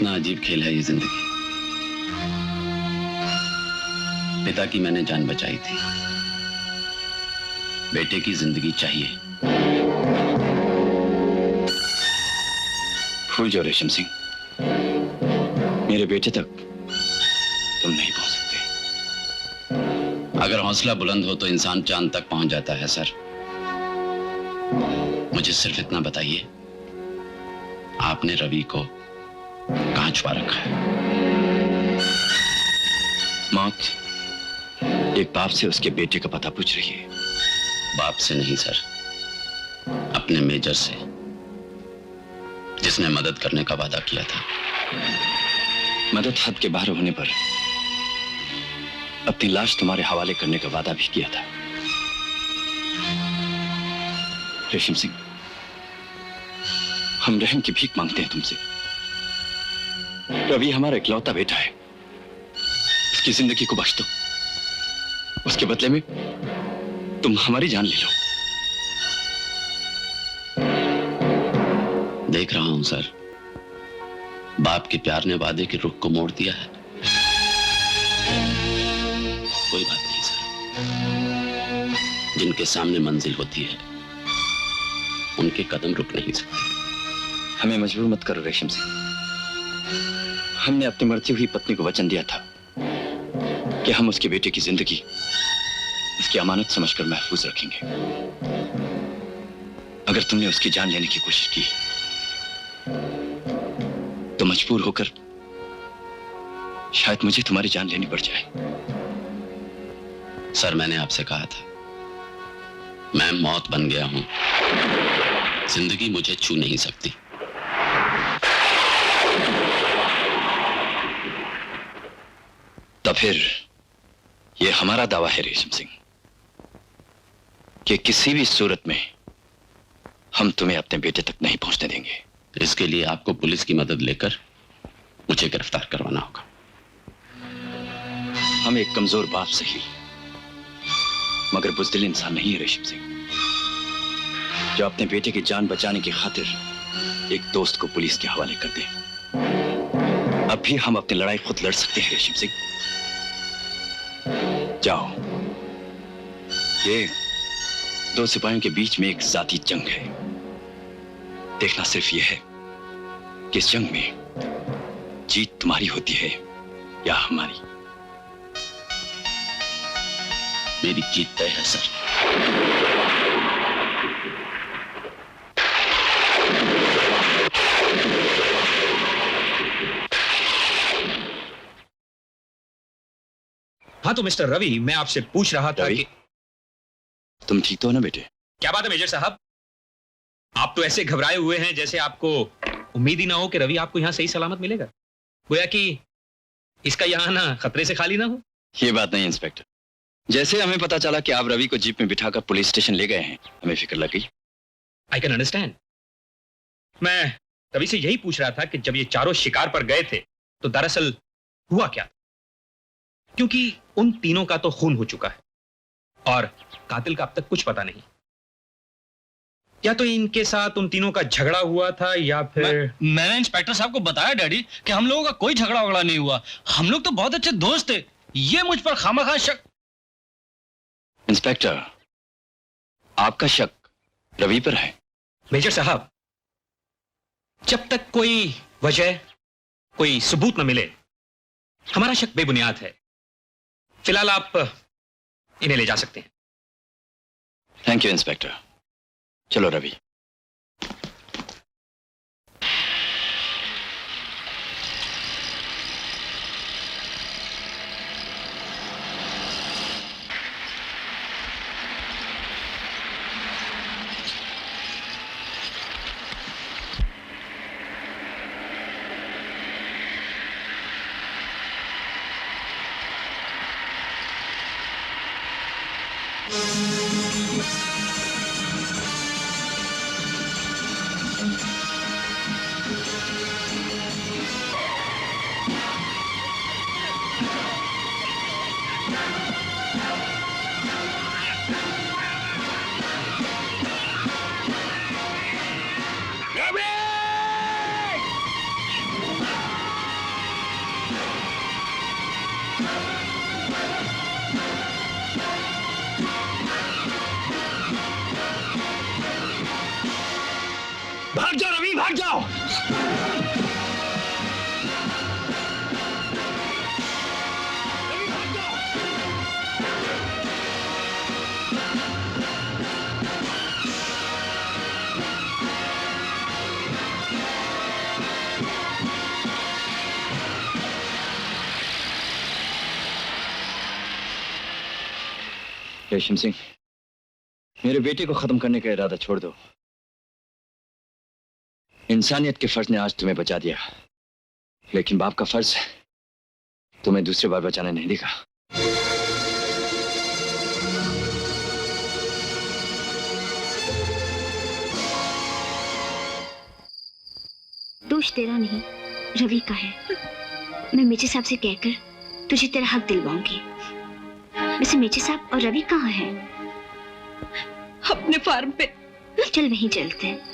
C: कितना अजीब खेल है ये जिंदगी। पिता की मैंने जान बचाई थी, बेटे की जिंदगी चाहिए।
R: भूल जाओ रेशम सिंह, मेरे बेटे तक तुम नहीं पहुंच सकते।
C: अगर हौसला बुलंद हो तो इंसान चांद तक पहुंच जाता है सर। मुझे सिर्फ इतना बताइए, आपने रवि को कहां छुपा रखा है?
R: मौत एक बाप से उसके बेटे का पता पूछ रही है।
C: बाप से नहीं सर, अपने मेजर से, जिसने मदद करने का वादा किया था।
R: मदद हद के बाहर होने पर अपनी लाश तुम्हारे हवाले करने का वादा भी किया था। रेशम सिंह, हम रहम की भीख मांगते हैं तुमसे। रवि हमारा इकलौता बेटा है, उसकी जिंदगी को बख्श दो। उसके बदले में तुम हमारी जान ले लो।
C: देख रहा हूं सर, बाप के प्यार ने वादे के रुख को मोड़ दिया है। कोई बात नहीं सर, जिनके सामने मंजिल होती है उनके कदम रुक नहीं सकते।
R: हमें मजबूर मत करो रेशम सिंह। हमने अपनी मरती हुई पत्नी को वचन दिया था कि हम उसके बेटे की जिंदगी उसकी अमानत समझकर महफूज रखेंगे। अगर तुमने उसकी जान लेने की कोशिश की तो मजबूर होकर शायद मुझे तुम्हारी जान लेनी पड़ जाए।
C: सर, मैंने आपसे कहा था, मैं मौत बन गया हूं, जिंदगी मुझे छू नहीं सकती।
R: तो फिर यह हमारा दावा है रेशम सिंह कि किसी भी सूरत में हम तुम्हें अपने बेटे तक नहीं पहुंचने देंगे।
C: इसके लिए आपको पुलिस की मदद लेकर मुझे गिरफ्तार करवाना होगा।
R: हम एक कमजोर बाप सही मगर बुज़दिल इंसान नहीं है रेशम सिंह, जो अपने बेटे की जान बचाने की खातिर एक दोस्त को पुलिस के हवाले कर दे। अब भी हम अपनी लड़ाई खुद लड़ सकते हैं रेशम सिंह। जाओ, ये दो सिपाहियों के बीच में एक जाती जंग है। देखना सिर्फ यह है कि इस जंग में जीत तुम्हारी होती है या हमारी।
C: मेरी जीत तय है सर।
D: हाँ तो मिस्टर रवि, मैं आपसे पूछ रहा था कि
R: तुम ठीक तो हो ना बेटे?
D: क्या बात है मेजर साहब, आप तो ऐसे घबराए हुए हैं जैसे आपको उम्मीद ही ना हो कि रवि आपको यहां सही सलामत मिलेगा। गोया कि इसका यहां ना खतरे से खाली ना हो।
R: ये बात नहीं इंस्पेक्टर, जैसे हमें पता चला कि आप रवि को जीप में बिठाकर पुलिस स्टेशन ले गए हैं, हमें फिक्र लग गई।
D: I can understand. मैं रवि से यही पूछ रहा था कि जब ये चारों शिकार पर गए थे तो दरअसल हुआ क्या, क्योंकि उन तीनों का तो खून हो चुका है और कातिल का अब तक कुछ पता नहीं। या तो इनके साथ उन तीनों का झगड़ा हुआ था या फिर
L: मैंने इंस्पेक्टर साहब को बताया डैडी कि हम लोगों का कोई झगड़ा वगड़ा नहीं हुआ, हम लोग तो बहुत अच्छे दोस्त थे। ये मुझ पर खामखा शक।
R: इंस्पेक्टर, आपका शक रवि पर है।
D: मेजर साहब, जब तक कोई वजह, कोई सबूत न मिले, हमारा शक बेबुनियाद है। फिलहाल आप इन्हें ले जा सकते हैं।
R: Thank you inspector. चलो रवि।
O: भाग जाओ रवि, भाग जाओ।
R: रेशम सिंह, मेरे बेटे को खत्म करने का इरादा छोड़ दो। इंसानियत के फर्ज ने आज तुम्हें बचा दिया, लेकिन बाप का फर्ज तुम्हें दूसरी बार बचाना नहीं देगा।
M: दोष तेरा नहीं, रवि का है। मैं मेचे साहब से कहकर तुझे तेरा हक दिलवाऊंगी। वैसे मेचे साहब और रवि कहाँ हैं?
G: अपने फार्म पे।
M: चल वहीं चलते हैं।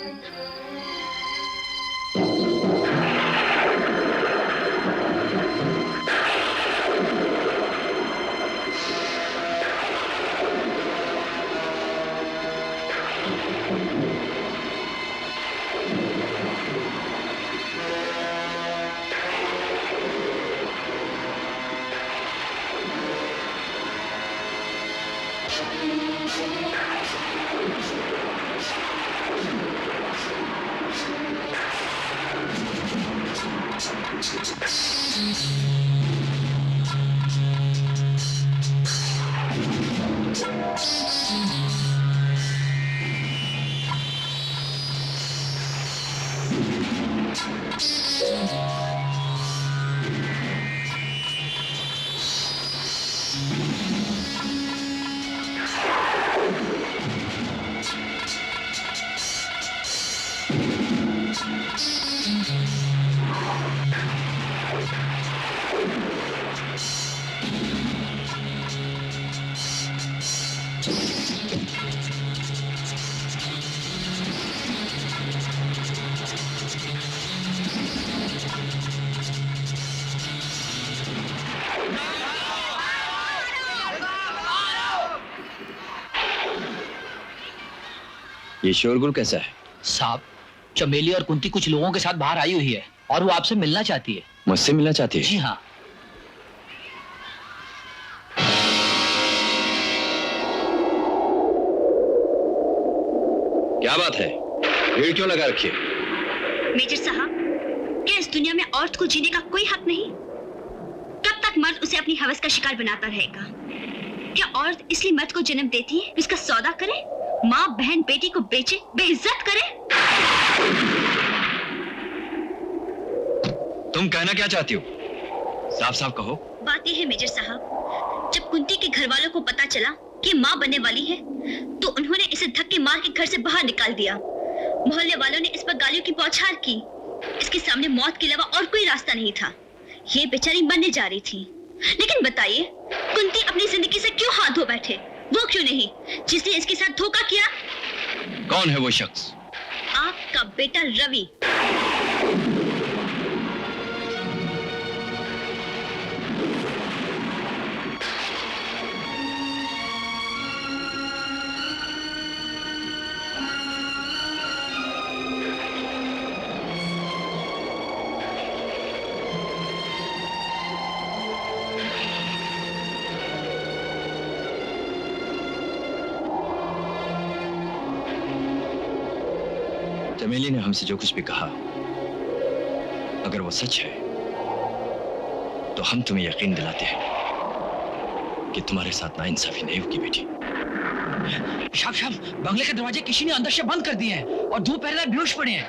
R: ये शोरगुल कैसा है?
H: साहब, चमेली और कुंती कुछ लोगों के साथ बाहर आई हुई है और वो आपसे मिलना चाहती है।
R: मुझसे मिलना चाहती है?
H: जी हाँ।
R: क्या बात है? भीड़ क्यों लगा रखी है?
M: मेजर साहब, क्या इस दुनिया में औरत को जीने का कोई हक नहीं? कब तक मर्द उसे अपनी हवस का शिकार बनाता रहेगा? क्या औरत इसलिए मर्द को जन्म देती है उसका सौदा करे, माँ बहन बेटी को बेचे, बेइज्जत करे?
R: तुम कहना क्या चाहती हो? साफ साफ कहो।
M: बात यह है मेजर साहब, जब कुंती के घर वालों को पता चला कि माँ बनने वाली है, तो उन्होंने इसे धक्के मार के घर से बाहर निकाल दिया। मोहल्ले वालों ने इस पर गालियों की बौछार की। इसके सामने मौत के अलावा और कोई रास्ता नहीं था। ये बेचारी मरने जा रही थी। लेकिन बताइए, कुंती अपनी जिंदगी से क्यों हाथ धो बैठे? वो क्यों नहीं जिसने इसके साथ धोखा किया?
R: कौन है वो शख्स?
M: आपका बेटा रवि।
R: चमेली ने हमसे जो कुछ भी कहा, अगर वो सच है तो हम तुम्हें यकीन दिलाते हैं कि तुम्हारे साथ नाइंसाफी नहीं होगी बेटी।
Q: शाम बंगले के दरवाजे किसी ने अंदर से बंद कर दिए हैं और दो पहरेदार बेहोश पड़े हैं।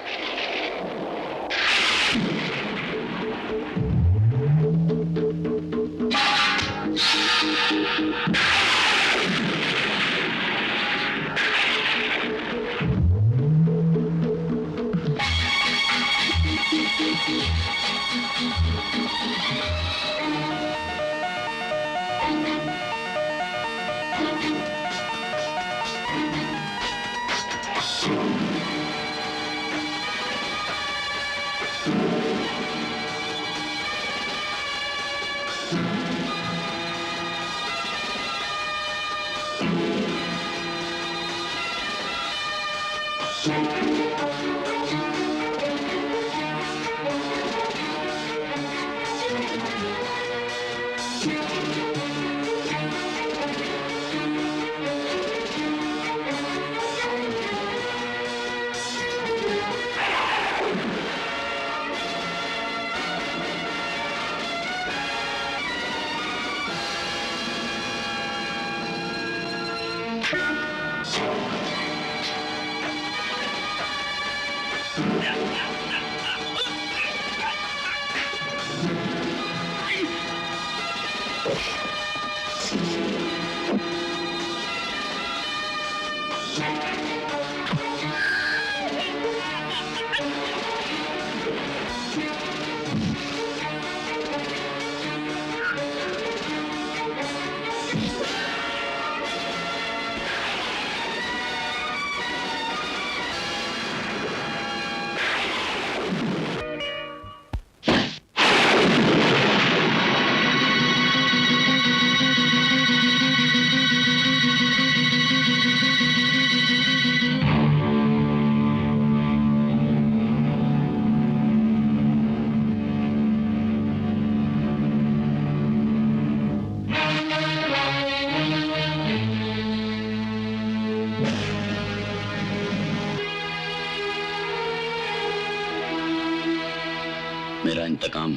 C: मेरा इंतकाम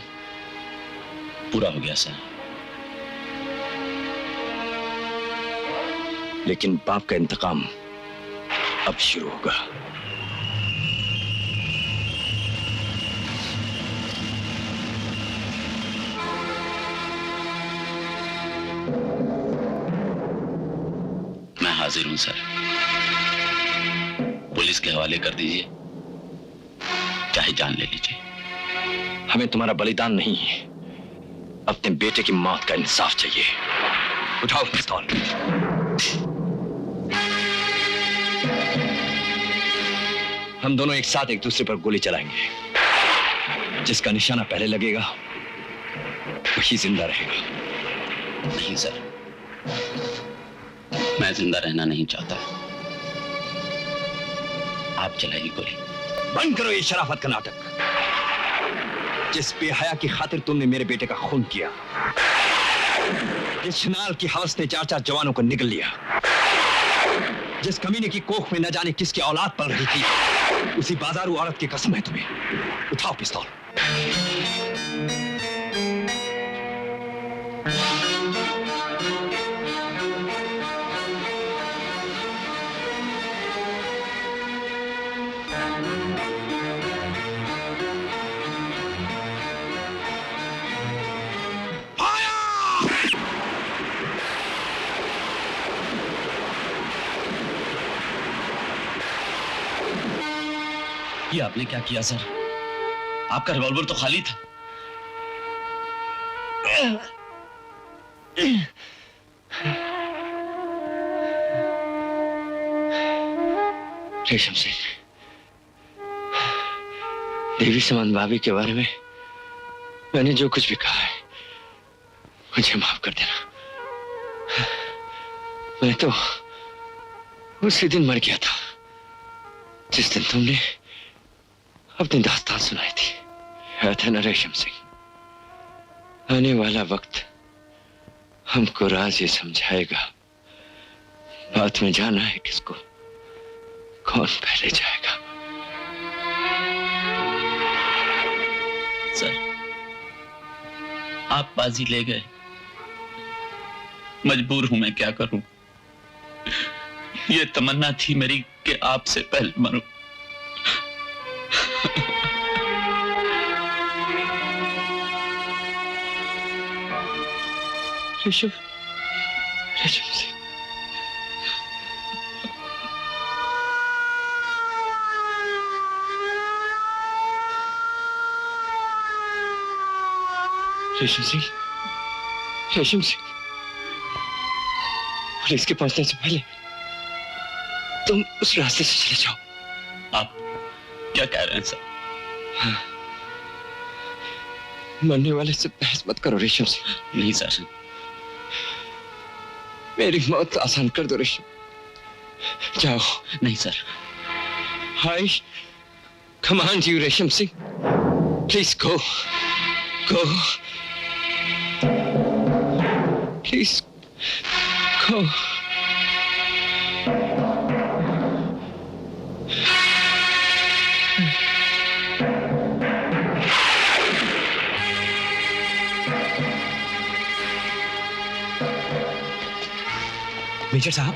C: पूरा हो गया सर।
R: लेकिन बाप का इंतकाम अब शुरू होगा।
C: मैं हाजिर हूं सर। पुलिस के हवाले कर दीजिए, चाहे जान ले लीजिए।
R: हमें तुम्हारा बलिदान नहीं है, अपने बेटे की मौत का इंसाफ चाहिए। उठाओ पिस्तौल। हम दोनों एक साथ एक दूसरे पर गोली चलाएंगे। जिसका निशाना पहले लगेगा वही जिंदा रहेगा।
C: नहीं सर, मैं जिंदा रहना नहीं चाहता। आप चलाइए गोली।
R: बंद करो ये शराफत का नाटक। जिस बेहया की खातिर तुमने मेरे बेटे का खून किया, जिस शनाल की हवस ने 4-4 जवानों को निगल लिया, जिस कमीने की कोख में न जाने किसकी औलाद पल रही थी, उसी बाजारू औरत की कसम है तुम्हें। उठाओ पिस्तौल।
C: ये आपने क्या किया सर? आपका रिवॉल्वर तो खाली था।
R: रेशम सिंह, देवी समान भाभी के बारे में मैंने जो कुछ भी कहा है मुझे माफ कर देना। मैं तो उसी दिन मर गया था जिस दिन तुमने अपनी दास्तान सुनाई थी। याद है ना रेशम सिंह? आने वाला वक्त हमको राज ये समझाएगा। बात में जाना है किसको, कौन पहले जाएगा।
C: सर, आप बाजी ले गए। मजबूर हूं, मैं क्या करूं। ये तमन्ना थी मेरी कि आपसे पहले मरूं।
R: रेशम सिंह, रेशम सिंह, रेशम सिंह, पुलिस के पहुंचने से पहले तुम उस रास्ते से चले जाओ।
C: आप क्या कह रहे हैं सर?
R: हाँ। मरने वाले से बहस मत करो रेशम सिंह।
C: नहीं सर,
R: मेरी मौत आसान कर दो रेशम। जाओ।
C: नहीं sir.
R: I command you, Resham Singh, please go, go, please go. Major साहब,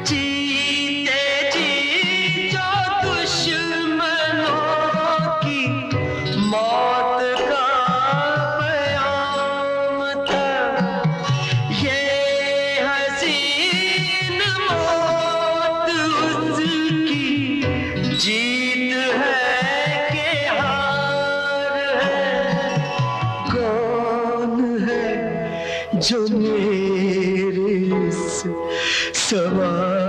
T: जीते जी जो दुश्मनों की मौत का क़याम तक, ये हसीन मौत उसकी जीत है कि हार है। कौन है जो मेरे से सवाल